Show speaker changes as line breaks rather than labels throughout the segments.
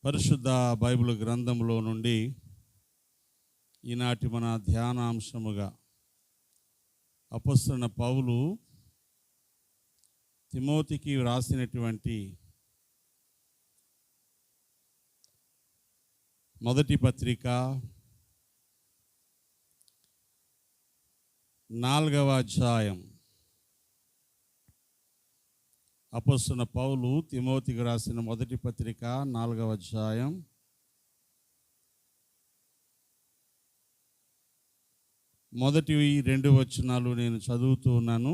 పరిశుద్ధ బైబిల్ గ్రంథంలో నుండి ఈనాటి మన ధ్యానాంశముగా అపొస్తలుడైన పౌలు తిమోతికి వ్రాసినటువంటి మొదటి పత్రిక 4వ అధ్యాయం. అపొస్తలుడైన పౌలు తిమోతికి రాసిన మొదటి పత్రిక 4వ అధ్యాయం మొదటి 2 వచనాలు నేను చదువుతూ ఉన్నాను.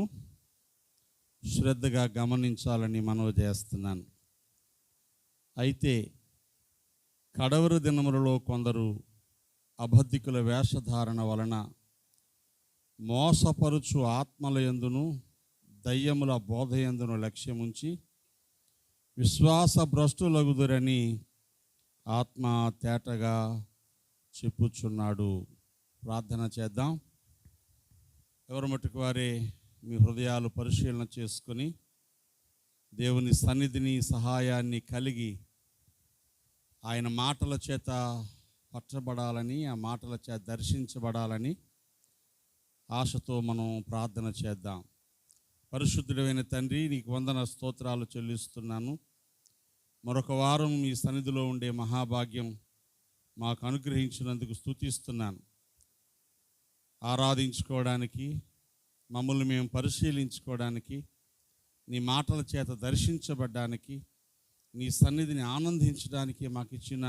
శ్రద్ధగా గమనించాలని మనవి చేస్తున్నాను. అయితే కడవరి దినములలో కొందరు అబద్ధికుల వేషధారణ వలన మోసపరుచు ఆత్మల యందును దయ్యముల బోధయందును లక్ష్యముంచి విశ్వాస భ్రష్టులగుదురని ఆత్మ తేటగా చెప్పుచున్నాడు. ప్రార్థన చేద్దాం. ఎవరి మట్టుకు వారే మీ హృదయాలు పరిశీలన చేసుకొని దేవుని సన్నిధిని సహాయాన్ని కలిగి ఆయన మాటల చేత పట్టబడాలని, ఆ మాటల చేత దర్శించబడాలని ఆశతో మనం ప్రార్థన చేద్దాం. పరిశుద్ధుడైన తండ్రి, నీకు వందన స్తోత్రాలు చెల్లిస్తున్నాను. మరొక వారం మీ సన్నిధిలో ఉండే మహాభాగ్యం మాకు అనుగ్రహించినందుకు స్తుతిస్తున్నాను. ఆరాధించుకోవడానికి, మమ్మల్ని మేము పరిశీలించుకోవడానికి, నీ మాటల చేత దర్శించబడ్డానికి, నీ సన్నిధిని ఆనందించడానికి మాకు ఇచ్చిన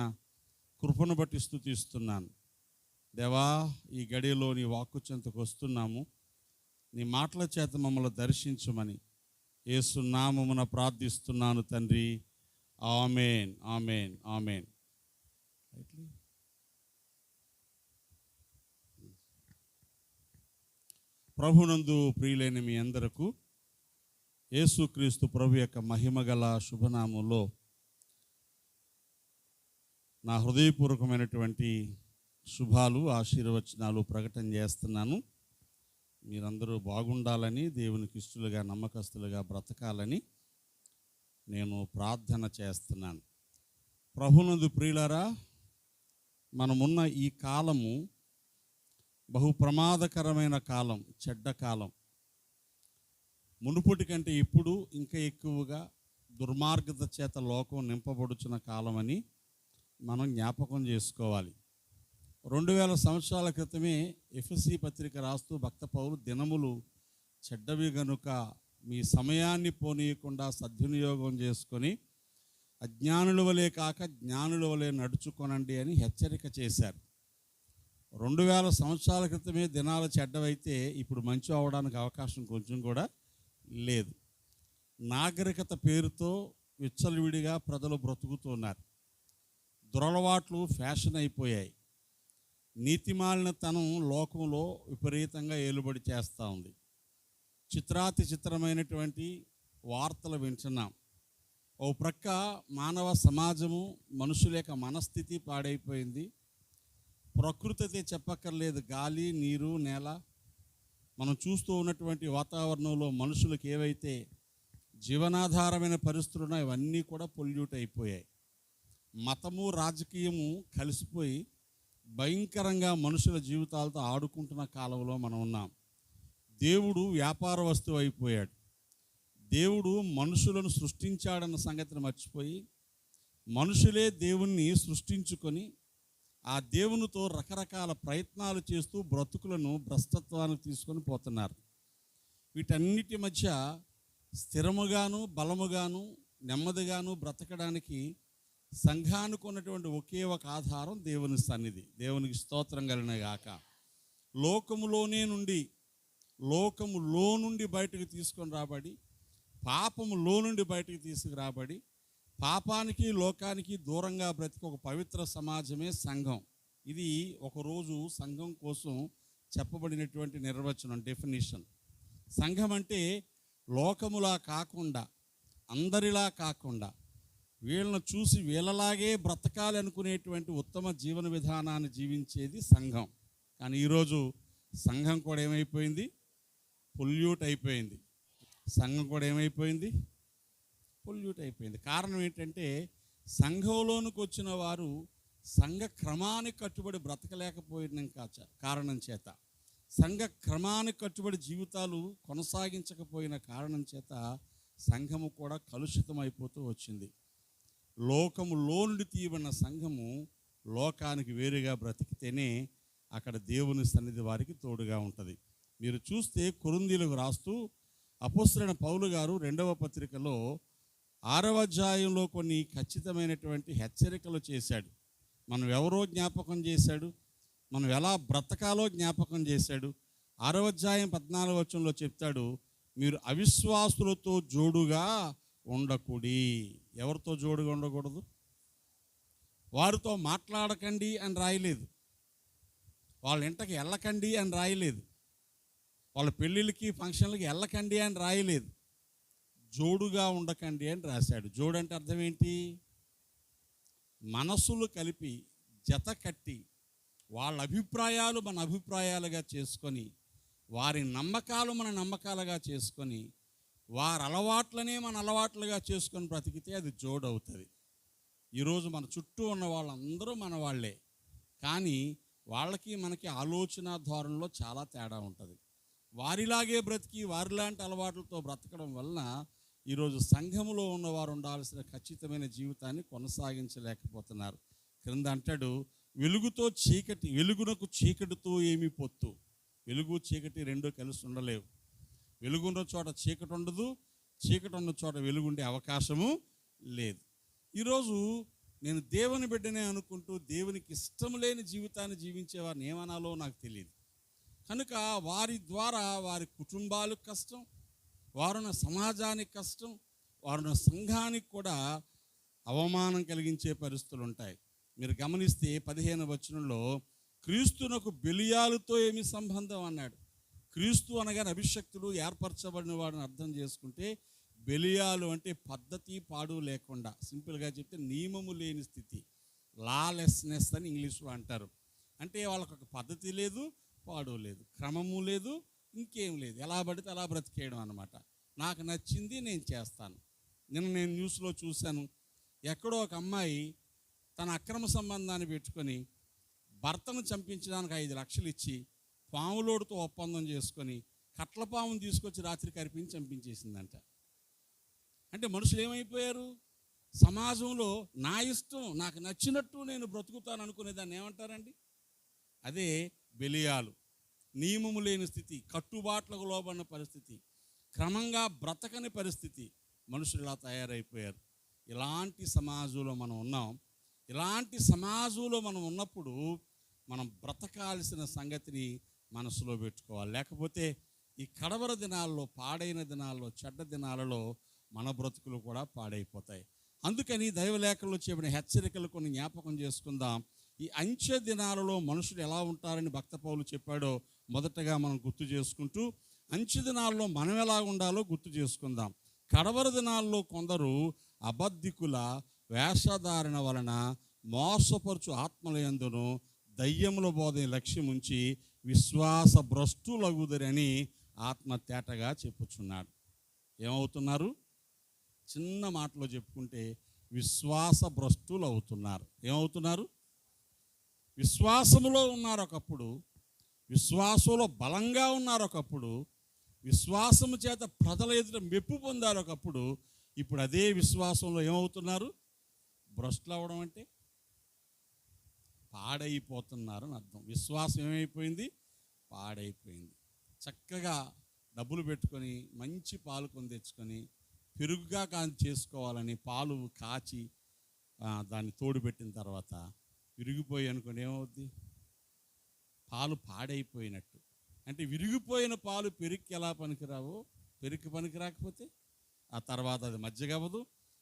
కృపను బట్టి స్తుతిస్తున్నాను. దేవా, ఈ గడియలో నీ వాక్కు చెంతకు వస్తున్నాము. నీ మాటల చేత మమ్మల్ని దర్శించమని యేసు నామమున ప్రార్థిస్తున్నాను తండ్రి. ఆమేన్, ఆమేన్, ఆమేన్. ప్రభునందు ప్రియులైన మీ అందరకు యేసుక్రీస్తు ప్రభు యొక్క మహిమగల శుభనామంలో నా హృదయపూర్వకమైనటువంటి శుభాలు, ఆశీర్వచనాలు ప్రకటన చేస్తున్నాను. మీరందరూ బాగుండాలని, దేవునికి ఇష్టలుగా, నమ్మకస్తులుగా బ్రతకాలని నేను ప్రార్థన చేస్తున్నాను. ప్రభునందు ప్రియులారా, మనమున్న ఈ కాలము బహు ప్రమాదకరమైన కాలం, చెడ్డ కాలం. మునుపటి కంటే ఇప్పుడు ఇంకా ఎక్కువగా దుర్మార్గత చేత లోకం నింపబడుచున్న కాలమని మనం జ్ఞాపకం చేసుకోవాలి. 2000 సంవత్సరాల క్రితమే ఎఫెసీ పత్రిక రాస్తూ భక్త పౌలు, దినములు చెడ్డవి గనుక మీ సమయాన్ని పోనీయకుండా సద్వినియోగం చేసుకొని అజ్ఞానుల వలె కాక జ్ఞానుల వలె నడుచుకొనండి అని హెచ్చరిక చేశారు. 2000 సంవత్సరాల క్రితమే దినాలు చెడ్డవైతే ఇప్పుడు మంచి అవడానికి అవకాశం కొంచెం కూడా లేదు. నాగరికత పేరుతో విచ్చలవిడిగా ప్రజలు బ్రతుకుతున్నారు. దురలవాట్లు ఫ్యాషన్ అయిపోయాయి. నీతిమాలినతనం లోకంలో విపరీతంగా ఏలుబడి చేస్తూ ఉంది. చిత్రాతి చిత్రమైనటువంటి వార్తలు వింటున్నాం. ఓ ప్రక్క మానవ సమాజము, మనుషుల యొక్క మనస్థితి పాడైపోయింది. ప్రకృతి అయితే చెప్పక్కర్లేదు. గాలి, నీరు, నేల, మనం చూస్తూ ఉన్నటువంటి వాతావరణంలో మనుషులకు ఏవైతే జీవనాధారమైన పరిస్థితులు ఉన్నాయో ఇవన్నీ కూడా పొల్యూట్ అయిపోయాయి. మతము, రాజకీయము కలిసిపోయి భయంకరంగా మనుషుల జీవితాలతో ఆడుకుంటున్న కాలంలో మనం ఉన్నాం. దేవుడు వ్యాపార వస్తువు అయిపోయాడు. దేవుడు మనుషులను సృష్టించాడన్న సంగతిని మర్చిపోయి మనుషులే దేవుణ్ణి సృష్టించుకొని ఆ దేవునితో రకరకాల ప్రయత్నాలు చేస్తూ బ్రతుకులను భ్రష్టత్వానికి తీసుకొని పోతున్నారు. వీటన్నిటి మధ్య స్థిరముగాను, బలముగాను, నెమ్మదిగాను బ్రతకడానికి సంఘానికి ఉన్నటువంటి ఒకే ఒక ఆధారం దేవుని సన్నిధి. దేవునికి స్తోత్రం కలిగిన గాక. లోకములో నుండి బయటకు తీసుకొని రాబడి, పాపములో నుండి బయటకు తీసుకురాబడి, పాపానికి, లోకానికి దూరంగా బ్రతికి ఒక పవిత్ర సమాజమే సంఘం. ఇది ఒకరోజు సంఘం కోసం చెప్పబడినటువంటి నిర్వచనం, డెఫినిషన్. సంఘం అంటే లోకములా కాకుండా, అందరిలా కాకుండా, వీళ్ళను చూసి వీళ్ళలాగే బ్రతకాలి అనుకునేటువంటి ఉత్తమ జీవన విధానాన్ని జీవించేది సంఘం. కానీ ఈరోజు సంఘం కూడా ఏమైపోయింది? పొల్యూట్ అయిపోయింది. సంఘం కూడా ఏమైపోయింది? పొల్యూట్ అయిపోయింది. కారణం ఏంటంటే సంఘంలోనికి వచ్చిన వారు సంఘ క్రమానికి కట్టుబడి బ్రతకలేకపోయిన కారణం చేత, సంఘ క్రమానికి కట్టుబడి జీవితాలు కొనసాగించకపోయిన కారణం చేత సంఘము కూడా కలుషితం అయిపోతూ వచ్చింది. లోకములో నుండి తీయబడిన సంఘము లోకానికి వేరుగా బ్రతికితేనే అక్కడ దేవుని సన్నిధి వారికి తోడుగా ఉంటుంది. మీరు చూస్తే కొరింథీయులకు రాస్తూ అపోస్తలుడైన పౌలు గారు 2వ పత్రికలో 6వ అధ్యాయంలో కొన్ని ఖచ్చితమైనటువంటి హెచ్చరికలు చేశాడు. మనం ఎవరో జ్ఞాపకం చేశాడు, మనం ఎలా బ్రతకాలో జ్ఞాపకం చేశాడు. 6వ అధ్యాయం 14వ వచనంలో చెప్తాడు, మీరు అవిశ్వాసులతో జోడుగా ఉండకూడి. ఎవరితో జోడుగా ఉండకూడదు? వారితో మాట్లాడకండి అని రాయలేదు, వాళ్ళ ఇంటికి వెళ్ళకండి అని రాయలేదు, వాళ్ళ పెళ్ళిళ్ళకి ఫంక్షన్లకి వెళ్ళకండి అని రాయలేదు, జోడుగా ఉండకండి అని రాశాడు. జోడు అంటే అర్థం ఏంటి? మనసులు కలిపి జత కట్టి వాళ్ళ అభిప్రాయాలు మన అభిప్రాయాలుగా చేసుకొని, వారి నమ్మకాలు మన నమ్మకాలుగా చేసుకొని, వారి అలవాట్లనే మన అలవాట్లుగా చేసుకొని బ్రతికితే అది జోడు అవుతుంది. ఈరోజు మన చుట్టూ ఉన్న వాళ్ళందరూ మన వాళ్ళే, కానీ వాళ్ళకి మనకి ఆలోచన ధోరణిలో చాలా తేడా ఉంటుంది. వారిలాగే బ్రతికి వారిలాంటి అలవాట్లతో బ్రతకడం వలన ఈరోజు సంఘములో ఉన్నవారు ఉండాల్సిన ఖచ్చితమైన జీవితాన్ని కొనసాగించలేకపోతున్నారు. క్రింద అంటాడు, వెలుగుతో చీకటి, వెలుగునకు చీకటితో ఏమీ పొత్తు. వెలుగు చీకటి రెండూ కలిసి ఉండలేవు. వెలుగున్న చోట చీకటి ఉండదు, చీకటి ఉన్న చోట వెలుగుండే అవకాశము లేదు. ఈరోజు నేను దేవుని బిడ్డనే అనుకుంటూ దేవునికి ఇష్టం లేని జీవితాన్ని జీవించేవారిని ఏమనాలో నాకు తెలియదు. కనుక వారి ద్వారా వారి కుటుంబాలకు కష్టం, వారున్న సమాజానికి కష్టం, వారున్న సంఘానికి కూడా అవమానం కలిగించే పరిస్థితులు ఉంటాయి. మీరు గమనిస్తే 15వ వచనంలో క్రీస్తునకు బెలియాలుతో ఏమి సంబంధం అన్నాడు. క్రీస్తు అనగానే అభిషక్తుడు, ఏర్పరచబడిన వాడిని అర్థం చేసుకుంటే, బెలియాలు అంటే పద్ధతి పాడు లేకుండా, సింపుల్గా చెప్తే నియమము లేని స్థితి, లాలెస్నెస్ అని ఇంగ్లీష్లో అంటారు. అంటే వాళ్ళకు ఒక పద్ధతి లేదు, పాడు లేదు, క్రమము లేదు, ఇంకేం లేదు, ఎలా పడితే అలా బ్రతికేయడం అనమాట. నాకు నచ్చింది నేను చేస్తాను. నేను న్యూస్లో చూశాను, ఎక్కడో ఒక అమ్మాయి తన అక్రమ సంబంధాన్ని పెట్టుకొని భర్తను చంపించడానికి 5 లక్షలు ఇచ్చి పాములోడుతో ఒప్పందం చేసుకొని కట్ల పామును తీసుకొచ్చి రాత్రి కరిపించి చంపించేసిందంట. అంటే మనుషులు ఏమైపోయారు? సమాజంలో నా ఇష్టం, నాకు నచ్చినట్టు నేను బ్రతుకుతాను అనుకునేదాన్ని ఏమంటారండి? అదే బెలియాలు. నియమము లేని స్థితి, కట్టుబాట్లకు లోబడిన పరిస్థితి, క్రమంగా బ్రతకని పరిస్థితి, మనుషులు ఇలా తయారైపోయారు. ఇలాంటి సమాజంలో మనం ఉన్నాం. ఇలాంటి సమాజంలో మనం ఉన్నప్పుడు మనం బ్రతకాల్సిన సంగతిని మనసులో పెట్టుకోవాలి. లేకపోతే ఈ కడవర దినాల్లో, పాడైన దినాల్లో, చెడ్డ దినాలలో మన బ్రతుకులు కూడా పాడైపోతాయి. అందుకని దైవలేఖల్లో చెప్పిన హెచ్చరికలు కొన్ని జ్ఞాపకం చేసుకుందాం. ఈ అంచె దినాలలో మనుషులు ఎలా ఉంటారని భక్త పౌలు చెప్పాడో మొదటగా మనం గుర్తు చేసుకుంటూ, అంచె దినాల్లో మనం ఎలా ఉండాలో గుర్తు చేసుకుందాం. కడవర దినాల్లో కొందరు అబద్ధికుల వేషధారణ వలన మోసపరుచు ఆత్మలయందును దయ్యముల బోధని లక్ష్యం ఉంచి విశ్వాస భ్రష్టులగుదరని ఆత్మ తేటగా చెప్పుచున్నాడు. ఏమవుతున్నారు? చిన్న మాటలో చెప్పుకుంటే విశ్వాస భ్రష్టులు అవుతున్నారు. ఏమవుతున్నారు? విశ్వాసములో ఉన్నారు ఒకప్పుడు, విశ్వాసంలో బలంగా ఉన్నారు ఒకప్పుడు, విశ్వాసము చేత ప్రజల ఎదుట మెప్పు పొందారు ఒకప్పుడు. ఇప్పుడు అదే విశ్వాసంలో ఏమవుతున్నారు? భ్రష్టులు అవ్వడం అంటే పాడైపోతున్నారు అని అర్థం. విశ్వాసం ఏమైపోయింది? పాడైపోయింది. చక్కగా డబ్బులు పెట్టుకొని మంచి పాలు కొని తెచ్చుకొని పెరుగుగా చేసుకోవాలని పాలు కాచి దాన్ని తోడు పెట్టిన తర్వాత విరిగిపోయి అనుకోని ఏమవుద్ది? పాలు పాడైపోయినట్టు. అంటే విరిగిపోయిన పాలు పెరుగుకి ఎలా పనికిరావో, పెరుగు పనికి రాకపోతే ఆ తర్వాత అది మజ్జిగ అవ్వదు,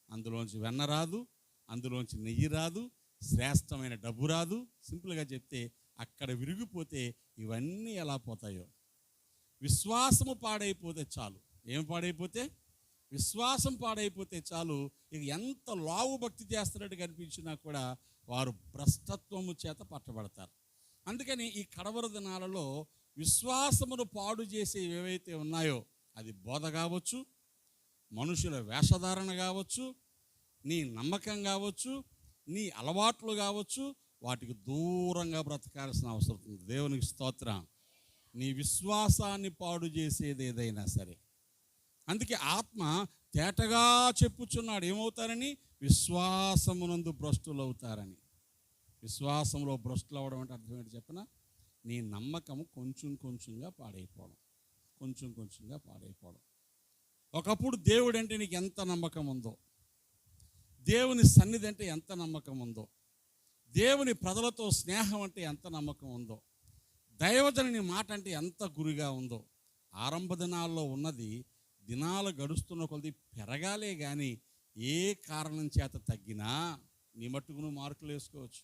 అందులోంచి వెన్న రాదు, అందులోంచి నెయ్యి రాదు, శ్రేష్టమైన డబ్బు రాదు. సింపుల్గా చెప్తే అక్కడ విరిగిపోతే ఇవన్నీ ఎలా పోతాయో. విశ్వాసము పాడైపోతే చాలు. ఏం పాడైపోతే? విశ్వాసం పాడైపోతే చాలు. ఇక ఎంత లావు భక్తి చేస్తున్నట్టు కనిపించినా కూడా వారు భ్రష్టత్వము చేత పట్టబడతారు. అందుకని ఈ కడవర దినాలలో విశ్వాసమును పాడు చేసే ఏవైతే ఉన్నాయో, అది బోధ కావచ్చు, మనుషుల వేషధారణ కావచ్చు, నీ నమ్మకం కావచ్చు, నీ అలవాట్లు కావచ్చు, వాటికి దూరంగా బ్రతకాల్సిన అవసరం ఉంది. దేవునికి స్తోత్రం. నీ విశ్వాసాన్ని పాడు చేసేది ఏదైనా సరే. అందుకే ఆత్మ తేటగా చెప్పుచున్నాడు ఏమవుతారని, విశ్వాసమునందు భ్రష్టులవుతారని. విశ్వాసంలో భ్రష్టులు అవ్వడం అంటే అర్థం ఏంటి చెప్పన? నీ నమ్మకము కొంచెం కొంచెంగా పాడైపోవడం, కొంచెం కొంచెంగా పాడైపోవడం. ఒకప్పుడు దేవుడు అంటే నీకు ఎంత నమ్మకం ఉందో, దేవుని సన్నిధి అంటే ఎంత నమ్మకం ఉందో, దేవుని ప్రజలతో స్నేహం అంటే ఎంత నమ్మకం ఉందో, దైవజనుని మాట అంటే ఎంత గురిగా ఉందో. ఆరంభ దినాల్లో ఉన్నది దినాలు గడుస్తున్న కొద్ది పెరగాలే కానీ ఏ కారణం చేత తగ్గినా నీ మట్టుకు నువ్వు మార్కులు వేసుకోవచ్చు.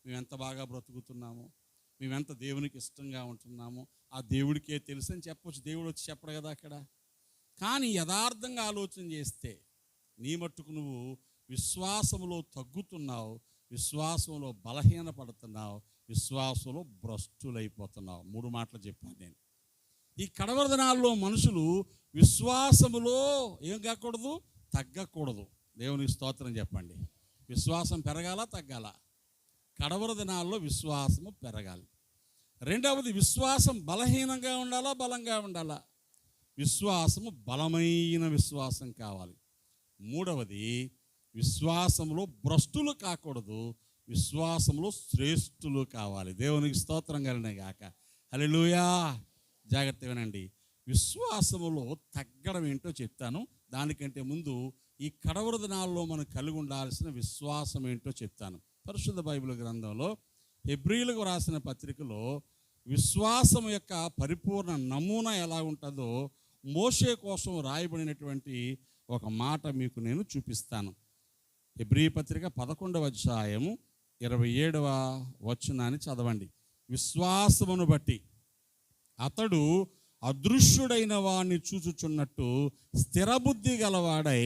మేము ఎంత బాగా బ్రతుకుతున్నాము, మేమెంత దేవునికి ఇష్టంగా ఉంటున్నాము, ఆ దేవుడికే తెలుసు అని చెప్పవచ్చు. దేవుడు వచ్చి చెప్పడు కదా అక్కడ. కానీ యథార్థంగా ఆలోచన చేస్తే నీ మట్టుకు నువ్వు విశ్వాసంలో తగ్గుతున్నావు, విశ్వాసంలో బలహీనపడుతున్నావు, విశ్వాసంలో భ్రష్టులైపోతున్నావు. 3 మాటలు చెప్పాను నేను. ఈ కడవరి దినాల్లో మనుషులు విశ్వాసములో ఏం కాకూడదు, తగ్గకూడదు. దేవునికి స్తోత్రం చెప్పండి. విశ్వాసం పెరగాల, తగ్గాల? కడవరి దినాల్లో విశ్వాసము పెరగాలి. రెండవది, విశ్వాసం బలహీనంగా ఉండాలా, బలంగా ఉండాలా? విశ్వాసము బలమైన విశ్వాసం కావాలి. మూడవది, విశ్వాసంలో భ్రష్టులు కాకూడదు, విశ్వాసంలో శ్రేష్ఠులు కావాలి. దేవునికి స్తోత్రం కలిగిన గాక. హల్లెలూయా. జాగ్రత్త వినండి. విశ్వాసములో తగ్గడం ఏంటో చెప్తాను. దానికంటే ముందు ఈ కడవరి దినాల్లో మనం కలిగి ఉండాల్సిన విశ్వాసం ఏంటో చెప్తాను. పరిశుద్ధ బైబిల్ గ్రంథంలో హెబ్రీయులకు రాసిన పత్రికలో విశ్వాసం యొక్క పరిపూర్ణ నమూనా ఎలా ఉంటుందో మోషే కోసం రాయబడినటువంటి ఒక మాట మీకు నేను చూపిస్తాను. హెబ్రీ పత్రిక 11వ అధ్యాయము 27వ వచనాన్ని చదవండి. విశ్వాసమును బట్టి అతడు అదృశ్యుడైన వాడిని చూచుచున్నట్టు స్థిరబుద్ధి గలవాడై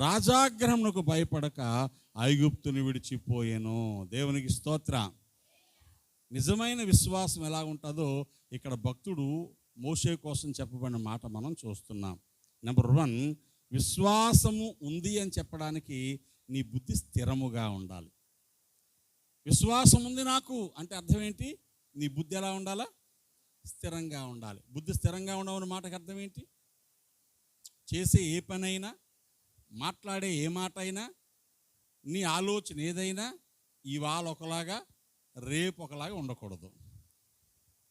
రాజాగ్రహమునకు భయపడక ఐగుప్తుని విడిచిపోయెను. దేవునికి స్తోత్రం. నిజమైన విశ్వాసం ఎలా ఉంటుందో ఇక్కడ భక్తుడు మోషే కోసం చెప్పబడిన మాట మనం చూస్తున్నాం. నెంబర్ 1, విశ్వాసము ఉంది అని చెప్పడానికి నీ బుద్ధి స్థిరముగా ఉండాలి. విశ్వాసం ఉంది నాకు అంటే అర్థం ఏంటి? నీ బుద్ధి ఎలా ఉండాలా? స్థిరంగా ఉండాలి. బుద్ధి స్థిరంగా ఉండవన్న మాటకు అర్థం ఏంటి? చేసే ఏ పనైనా, మాట్లాడే ఏ మాట అయినా, నీ ఆలోచన ఏదైనా ఇవాళ ఒకలాగా రేపు ఒకలాగా ఉండకూడదు.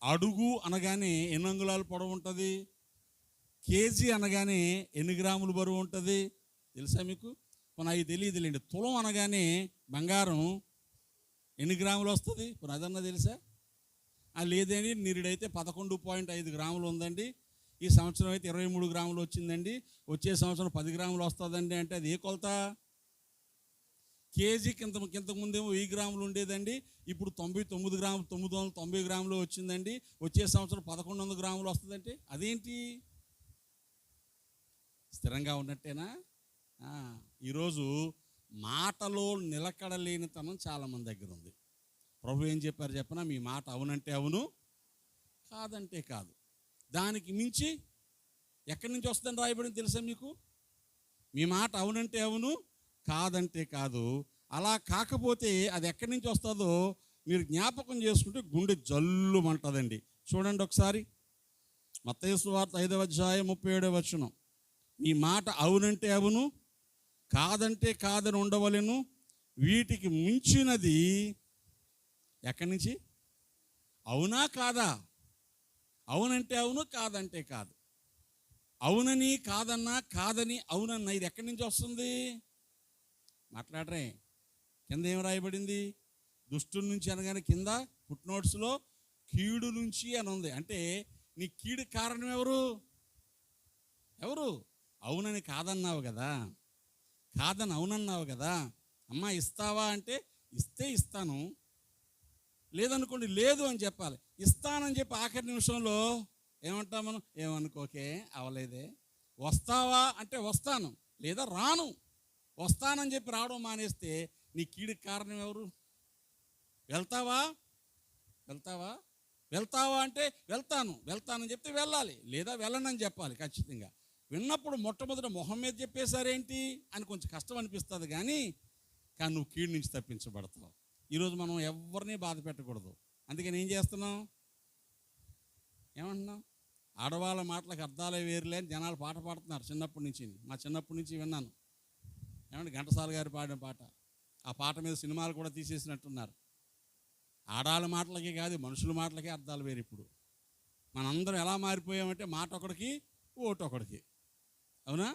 అడుగు అనగానే ఎన్ని అంగుళాలు పొడవు ఉంటుంది? కేజీ అనగానే ఎన్ని గ్రాములు బరువు ఉంటుంది తెలుసా మీకు? మన అవి తెలియదులేండి. తులం అనగానే బంగారం ఎన్ని గ్రాములు వస్తుంది? అదన్నా తెలుసా? లేదండి, నిరుడైతే 11.5 గ్రాములు ఉందండి, ఈ సంవత్సరం అయితే 23 గ్రాములు వచ్చిందండి, వచ్చే సంవత్సరం 10 గ్రాములు వస్తుందండి అంటే అది ఏ కొలత? కేజీకి ఇంతకు ముందేమో 1000 గ్రాములు ఉండేదండి, ఇప్పుడు 99 గ్రాములు 990 గ్రాములు వచ్చిందండి, వచ్చే సంవత్సరం 1100 గ్రాములు వస్తుందంటే అదేంటి? స్థిరంగా ఉన్నట్టేనా? ఈరోజు మాటలో నిలకడలేనితనం చాలామంది దగ్గర ఉంది. ప్రభు ఏం చెప్పారు చెప్పనా? మీ మాట అవునంటే అవును, కాదంటే కాదు. దానికి మించి ఎక్కడి నుంచి వస్తుందని రాయబడింది తెలుసా మీకు? మీ మాట అవునంటే అవును, కాదంటే కాదు. అలా కాకపోతే అది ఎక్కడి నుంచి వస్తుందో మీరు జ్ఞాపకం చేసుకుంటే గుండె జల్లుమంటుందండి. చూడండి ఒకసారి, మత్తయి సువార్త 5వ అధ్యాయం 37వ వచనం. మీ మాట అవునంటే అవును, కాదంటే కాదని ఉండవలెను, వీటికి మించినది ఎక్కడి నుంచి? అవునా కాదా? అవునంటే అవును, కాదంటే కాదు. అవునని కాదన్నా, కాదని అవునన్నా, ఇది ఎక్కడి నుంచి వస్తుంది? మాట్లాడరే. కింద ఏం రాయబడింది? దుష్టుడి నుంచి అనగానే కింద ఫుట్నోట్స్లో కీడు నుంచి అని ఉంది. అంటే నీ కీడు కారణం ఎవరు? అవునని కాదన్నావు కదా, కాదని అవునన్నావు కదా. అమ్మా ఇస్తావా అంటే ఇస్తే ఇస్తాను, లేదనుకోండి లేదు అని చెప్పాలి. ఇస్తానని చెప్పి ఆఖరి నిమిషంలో ఏమంటాం మనం? ఏమనుకోకే, అవలేదే. వస్తావా అంటే వస్తాను, లేదా రాను. వస్తానని చెప్పి రావడం మానేస్తే నీ కీడుకి కారణం ఎవరు? వెళ్తావా అంటే వెళ్తానని చెప్తే వెళ్ళాలి, లేదా వెళ్ళనని చెప్పాలి ఖచ్చితంగా. విన్నప్పుడు మొట్టమొదట మొహం మీద చెప్పేశారేంటి అని కొంచెం కష్టం అనిపిస్తుంది, కానీ నువ్వు కీడు నుంచి తప్పించబడతావు. ఈరోజు మనం ఎవరిని బాధ పెట్టకూడదు. అందుకని ఏం చేస్తున్నాం? ఏమంటున్నాం? ఆడవాళ్ళ మాటలకు అర్థాలే వేరులే అని జనాలు పాట పాడుతున్నారు. చిన్నప్పటి నుంచి, మా చిన్నప్పటి నుంచి విన్నాను. ఏమంటే ఘంటసాల గారు పాడిన పాట, ఆ పాట మీద సినిమాలు కూడా తీసేసినట్టున్నారు. ఆడాళ్ళ మాటలకే కాదు, మనుషుల మాటలకే అర్థాలు వేరు. ఇప్పుడు మనందరం ఎలా మారిపోయామంటే మాట ఒకడికి ఓటు ఒకడికి. అవునా?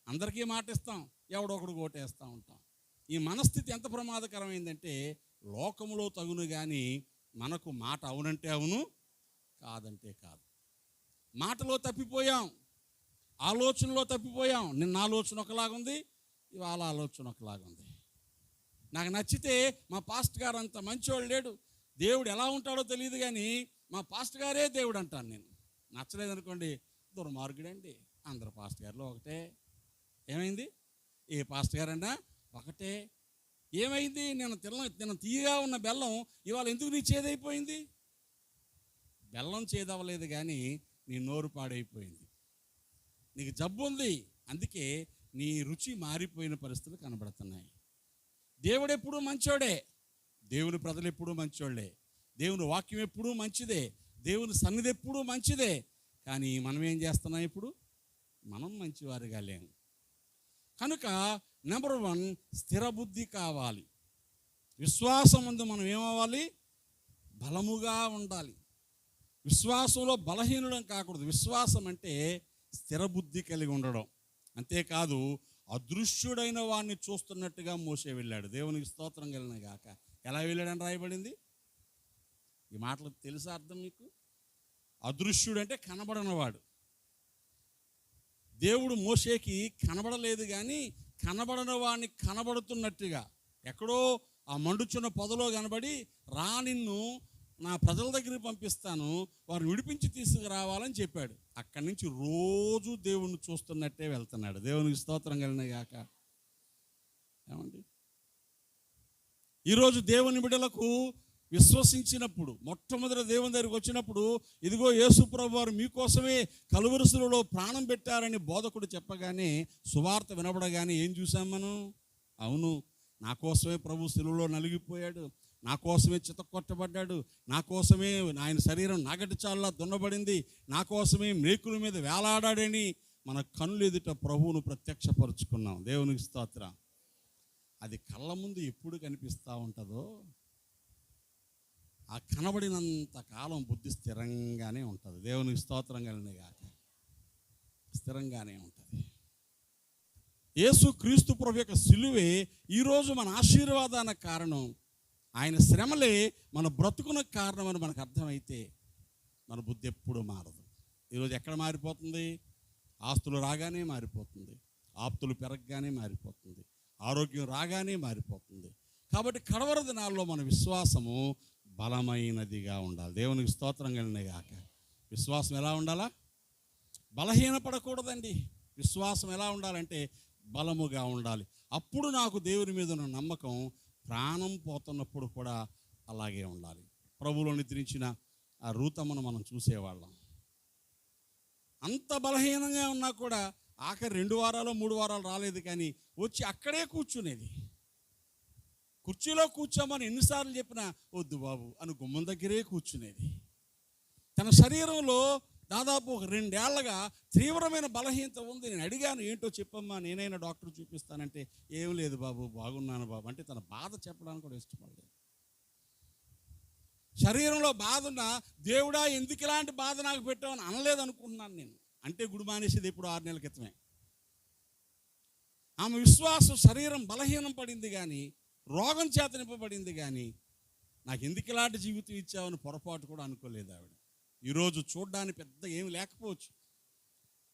అందరికీ మాట ఇస్తాం, ఎవడో ఒకడికి ఓటు వేస్తూ ఉంటాం. ఈ మనస్థితి ఎంత ప్రమాదకరమైందంటే లోకములో తగును కానీ మనకు మాట అవునంటే అవును, కాదంటే కాదు. మాటలో తప్పిపోయాం, ఆలోచనలో తప్పిపోయాం. నిన్న ఆలోచన ఒకలాగుంది, ఇవాళ ఆలోచన ఒకలాగుంది. నాకు నచ్చితే మా పాస్టర్ గారు అంత మంచివాడు లేడు, దేవుడు ఎలా ఉంటాడో తెలియదు కానీ మా పాస్టర్ గారే దేవుడు అంటాను నేను. నచ్చలేదనుకోండి, దుర్మార్గుడండి. అందరు పాస్టర్ గారిలో ఒకటే. ఏమైంది? ఏ పాస్టర్ గారన్నా ఒకటే. ఏమైంది? నేను తీయగా ఉన్న బెల్లం ఇవాళ ఎందుకు నీ చేదైపోయింది? బెల్లం చేదవ్వలేదు కానీ నీ నోరు పాడైపోయింది. నీకు జబ్బు ఉంది, అందుకే నీ రుచి మారిపోయిన పరిస్థితులు కనబడుతున్నాయి. దేవుడు ఎప్పుడూ మంచోడే, దేవుని ప్రజలు ఎప్పుడూ మంచోళ్ళే, దేవుని వాక్యం ఎప్పుడూ మంచిదే, దేవుని సన్నిధి ఎప్పుడూ మంచిదే. కానీ మనం ఏం చేస్తున్నాం? ఇప్పుడు మనం మంచివారిగా లేము. కనుక నెంబర్ 1, స్థిర బుద్ధి కావాలి. విశ్వాసం ముందు మనం ఏమవ్వాలి? బలముగా ఉండాలి. విశ్వాసంలో బలహీనుడం కాకూడదు. విశ్వాసం అంటే స్థిర బుద్ధి కలిగి ఉండడం. అంతేకాదు అదృశ్యుడైన వాడిని చూస్తున్నట్టుగా మోసే వెళ్ళాడు. దేవునికి స్తోత్రం కలిగిన గాక. ఎలా వెళ్ళాడని రాయబడింది? ఈ మాటలు తెలుసా అర్థం మీకు? అదృశ్యుడు అంటే కనబడనవాడు. దేవుడు మోషేకి కనబడలేదు కానీ కనబడని వాడిని కనబడుతున్నట్టుగా ఎక్కడో ఆ మండుచున్న పొదలో కనబడి, రా నిన్ను నా ప్రజల దగ్గరికి పంపిస్తాను, వారిని విడిపించి తీసుకురావాలని చెప్పాడు. అక్కడి నుంచి రోజు దేవుణ్ణి చూస్తున్నట్టే వెళ్తున్నాడు. దేవునికి స్తోత్రం కలిగిన గాక. ఏమండి, ఈరోజు దేవుని బిడ్డలకు విశ్వసించినప్పుడు, మొట్టమొదటి దేవుని దగ్గరికి వచ్చినప్పుడు, ఇదిగో యేసు ప్రభువు వారు మీకోసమే కలువరి శిలువలో ప్రాణం పెట్టారని బోధకుడు చెప్పగానే, సువార్త వినబడగానే ఏం చూసాం మనం? అవును, నా కోసమే ప్రభు శిలువలో నలిగిపోయాడు, నా కోసమే చితక్కొట్టబడ్డాడు, నా కోసమే ఆయన శరీరం నాగటి చాళ్ళ దున్నబడింది, నా కోసమే మేకుల మీద వేలాడాడని మన కన్నులు ఎదుట ప్రభువును ప్రత్యక్షపరుచుకున్నాం. దేవునికి స్తోత్రం. అది కళ్ళ ముందు ఎప్పుడు కనిపిస్తూ ఉంటుందో ఆ కనబడినంత కాలం బుద్ధి స్థిరంగానే ఉంటుంది. దేవునికి స్తోత్రం కలిగిన గాక. స్థిరంగానే ఉంటుంది. యేసు క్రీస్తు ప్రభు యొక్క సిలువే ఈరోజు మన ఆశీర్వాదానికి కారణం. ఆయన శ్రమలే మన బ్రతుకునకు కారణం అని మనకు అర్థమైతే మన బుద్ధి ఎప్పుడు మారదు. ఈరోజు ఎక్కడ మారిపోతుంది? ఆస్తులు రాగానే మారిపోతుంది, ఆప్తులు పెరగగానే మారిపోతుంది, ఆరోగ్యం రాగానే మారిపోతుంది. కాబట్టి కడవర దినాల్లో మన విశ్వాసము బలమైనదిగా ఉండాలి. దేవునికి స్తోత్రం కలిగిన గాక. విశ్వాసం ఎలా ఉండాలా? బలహీనపడకూడదండి. విశ్వాసం ఎలా ఉండాలంటే బలముగా ఉండాలి. అప్పుడు నాకు దేవుని మీద ఉన్న నమ్మకం ప్రాణం పోతున్నప్పుడు కూడా అలాగే ఉండాలి. ప్రభువులో నిద్రించిన ఆ రూతమ్మను మనం చూసేవాళ్ళం. అంత బలహీనంగా ఉన్నా కూడా ఆఖరి 2 వారాలు 3 వారాలు రాలేదు, కానీ వచ్చి అక్కడే కూర్చునేది. కుర్చీలో కూర్చోమని ఎన్నిసార్లు చెప్పినా వద్దు బాబు అని గుమ్మం దగ్గరే కూర్చునేది. తన శరీరంలో దాదాపు 2 ఏళ్లుగా తీవ్రమైన బలహీనత ఉంది. నేను అడిగాను, ఏంటో చెప్పమ్మా, నేనైనా డాక్టర్ చూపిస్తానంటే ఏం లేదు బాబు, బాగున్నాను బాబు అంటే తన బాధ చెప్పడానికి కూడా ఇష్టపడలేదు. శరీరంలో బాధ ఉన్నా దేవుడా ఎందుకు ఇలాంటి బాధ నాకు పెట్టావని అనలేదు అనుకుంటున్నాను నేను. అంటే గుడి మానేసేది ఇప్పుడు 6 నెలల క్రితమే. ఆమె విశ్వాసం శరీరం బలహీనం పడింది కానీ, రోగం చేత నింపబడింది కానీ, నాకు ఎందుకు ఇలాంటి జీవితం ఇచ్చావని పొరపాటు కూడా అనుకోలేదు ఆవిడ. ఈరోజు చూడ్డానికి పెద్ద ఏమి లేకపోవచ్చు,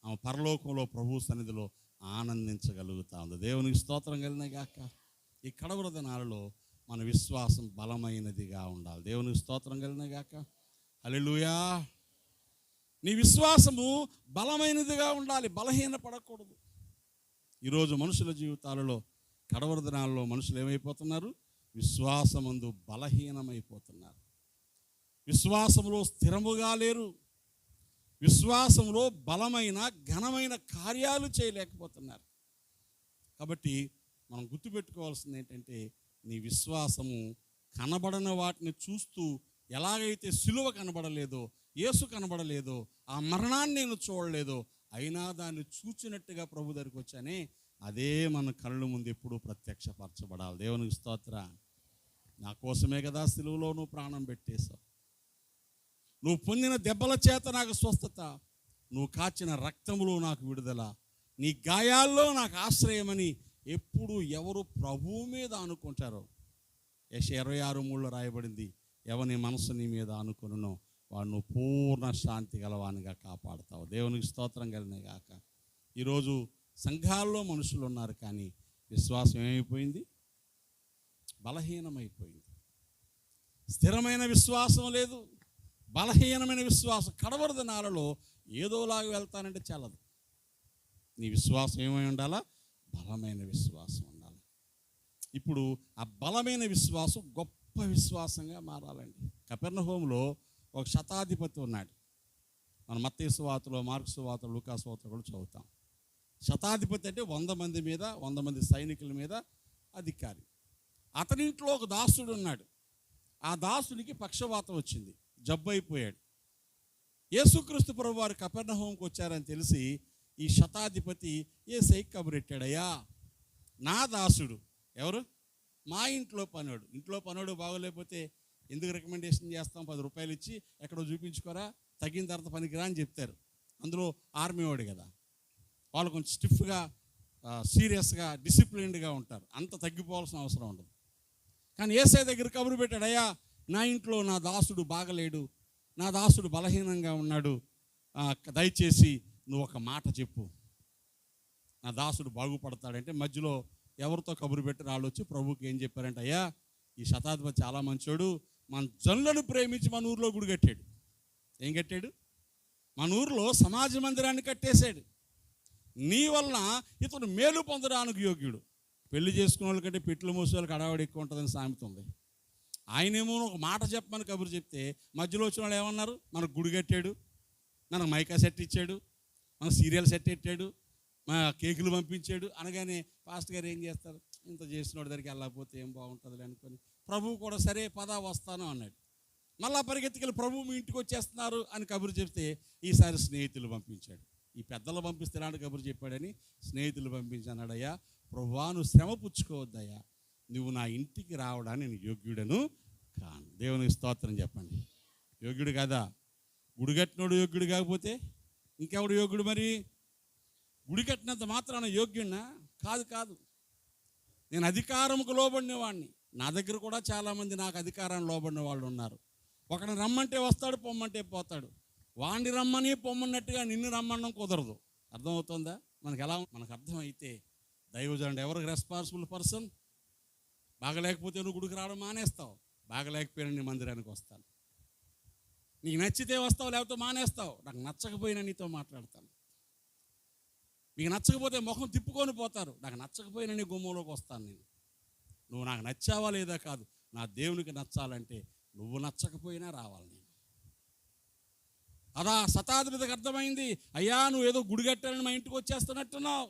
ఆమె పరలోకంలో ప్రభు సన్నిధిలో ఆనందించగలుగుతా ఉంది. దేవునికి స్తోత్రం కలిగిన గాక. ఈ కడవర దినాలలో మన విశ్వాసం బలమైనదిగా ఉండాలి. దేవునికి స్తోత్రం కలిగిన గాక. హల్లెలూయా. నీ విశ్వాసము బలమైనదిగా ఉండాలి, బలహీన పడకూడదు. ఈరోజు మనుషుల జీవితాలలో కడవర దినాల్లో మనుషులు ఏమైపోతున్నారు? విశ్వాసమందు బలహీనమైపోతున్నారు, విశ్వాసములో స్థిరముగా లేరు. విశ్వాసంలో బలమైన ఘనమైన కార్యాలు చేయలేకపోతున్నారు. కాబట్టి మనం గుర్తుపెట్టుకోవాల్సింది ఏంటంటే, నీ విశ్వాసము కనబడని వాటిని చూస్తూ, ఎలాగైతే సిలువ కనబడలేదో, యేసు కనబడలేదో, ఆ మరణాన్ని నేను చూడలేదో, అయినా దాన్ని చూచినట్టుగా ప్రభు దగ్గరికి వచ్చానే, అదే మన కళ్ళు ముందు ఎప్పుడూ ప్రత్యక్షపరచబడాలి. దేవునికి స్తోత్రం. నా కోసమే కదా సిలువలో నువ్వు ప్రాణం పెట్టేశావు. నువ్వు పొందిన దెబ్బల చేత నాకు స్వస్థత, నువ్వు కాచిన రక్తములో నాకు విడుదల, నీ గాయాల్లో నాకు ఆశ్రయమని ఎప్పుడు ఎవరు ప్రభువు మీద అనుకుంటారో, యెషయా 26:3 రాయబడింది, ఎవని మనసు నీ మీద అనుకునునో వాడు నువ్వు పూర్ణ శాంతి గలవానిగా కాపాడుతావు. దేవునికి స్తోత్రం కలిగిన గాక. ఈరోజు సంఘాల్లో మనుషులు ఉన్నారు, కానీ విశ్వాసం ఏమైపోయింది? బలహీనమైపోయింది. స్థిరమైన విశ్వాసం లేదు, బలహీనమైన విశ్వాసం. కడవరి దినాలలో ఏదోలాగా వెళ్తానంటే చాలదు. నీ విశ్వాసం ఏమై ఉండాలా? బలమైన విశ్వాసం ఉండాలి. ఇప్పుడు ఆ బలమైన విశ్వాసం గొప్ప విశ్వాసంగా మారాలండి. కపెర్నహూములో ఒక శతాధిపతి ఉన్నాడు. మన మత్తయి సువార్తలో, మార్కు సువార్తలో, లూకా సువార్తలో కూడా చదువుతాం. శతాధిపతి అంటే 100 మంది మీద, 100 మంది సైనికుల మీద అధికారి. అతని ఇంట్లో ఒక దాసుడు ఉన్నాడు. ఆ దాసునికి పక్షవాతం వచ్చింది, జబ్బు అయిపోయాడు. యేసుక్రీస్తు ప్రభు వారు కపెర్నహూముకు వచ్చారని తెలిసి ఈ శతాధిపతి యేసయ్యకి కబురెట్టాడయ్యా, నా దాసుడు ఎవరు? మా ఇంట్లో పనోడు. ఇంట్లో పనోడు బాగోలేకపోతే ఎందుకు రికమెండేషన్ చేస్తాం? 10 రూపాయలు ఇచ్చి ఎక్కడో చూపించుకోరా, తగ్గిన తర్వాత పనికిరా అని చెప్తారు. అందులో ఆర్మీ వాడు కదా, వాళ్ళు కొంచెం స్టిఫ్గా, సీరియస్గా, డిసిప్లిన్డ్గా ఉంటారు. అంత తగ్గిపోవాల్సిన అవసరం ఉండదు. కానీ యేసయ్య దగ్గర కబురు పెట్టాడు, అయ్యా నా ఇంట్లో నా దాసుడు బాగలేడు, నా దాసుడు బలహీనంగా ఉన్నాడు, దయచేసి నువ్వు ఒక మాట చెప్పు, నా దాసుడు బాగుపడతాడంటే మధ్యలో ఎవరితో కబురు పెట్టి వాళ్ళు వచ్చి ప్రభుకి ఏం చెప్పారంటే, అయ్యా ఈ శతాధిపతి చాలా మంచోడు, మన జనులను ప్రేమించి మన ఊరిలో గుడి కట్టాడు. ఏం కట్టాడు? మన ఊరిలో సమాజ మందిరాన్ని కట్టేశాడు. నీ వలన ఇతను మేలు పొందడానికి యోగ్యుడు. పెళ్లి చేసుకున్న వాళ్ళకంటే పెట్లు మూసే వాళ్ళకి అడవాడు ఎక్కువ ఉంటుందని సామెత ఉంది. ఆయనేమో ఒక మాట చెప్పమని కబురు చెప్తే మధ్యలో వచ్చిన వాళ్ళు ఏమన్నారు? మనకు గుడి కట్టాడు, మనకు మైకా సెట్ ఇచ్చాడు, మన సీరియల్ సెట్ పెట్టాడు, మా కేకులు పంపించాడు అనగానే పాస్టర్ గారు ఏం చేస్తారు? ఇంత చేసినోడి దగ్గరికి వెళ్ళకపోతే ఏం బాగుంటుంది అనుకొని ప్రభువు కూడా సరే పద వస్తాను అన్నాడు. మళ్ళా పరిగెత్తుకెళ్ళి ప్రభు మీ ఇంటికి వచ్చేస్తున్నారు అని కబురు చెప్తే ఈసారి స్నేహితులు పంపించాడు. ఈ పెద్దలు పంపిస్తే ఇలాంటి కబురు చెప్పాడని స్నేహితులు పంపించానడయ్యా, ప్రభువా నువ్వు శ్రమ పుచ్చుకోవద్దయ్యా, నువ్వు నా ఇంటికి రావడానికి నేను యోగ్యుడను కాను. దేవునికి స్తోత్రం చెప్పండి. యోగ్యుడు కదా? గుడి కట్టినోడు యోగ్యుడు కాకపోతే ఇంకెవడు యోగ్యుడు? మరి గుడి కట్టినంత మాత్రాన యోగ్యుడినా? కాదు కాదు. నేను అధికారముకు లోబడిన వాడిని. నా దగ్గర కూడా చాలామంది నాకు అధికారాన్ని లోబడిన వాళ్ళు ఉన్నారు. ఒకడిని రమ్మంటే వస్తాడు, పొమ్మంటే పోతాడు. వాడిని రమ్మని పొమ్మన్నట్టుగా నిన్ను రమ్మడం కుదరదు. అర్థమవుతుందా? మనకు అర్థమైతే దైవజనుడు ఎవరికి రెస్పాన్సిబుల్ పర్సన్? బాగలేకపోతే నువ్వు గుడికి రావడం మానేస్తావు, బాగలేకపోయినా నీ మందిరానికి వస్తాను. నీకు నచ్చితే వస్తావు, లేకపోతే మానేస్తావు. నాకు నచ్చకపోయినా నీతో మాట్లాడతాను. నీకు నచ్చకపోతే ముఖం తిప్పుకొని పోతారు, నాకు నచ్చకపోయినా నీ గుమ్మంలోకి వస్తాను నేను. నువ్వు నాకు నచ్చావా లేదా కాదు, నా దేవునికి నచ్చాలంటే నువ్వు నచ్చకపోయినా రావాలి నేను. అదా శతాధిపతికి అర్థమైంది. అయ్యా నువ్వు ఏదో గుడి కట్టాలని మా ఇంటికి వచ్చేస్తున్నట్టున్నావు,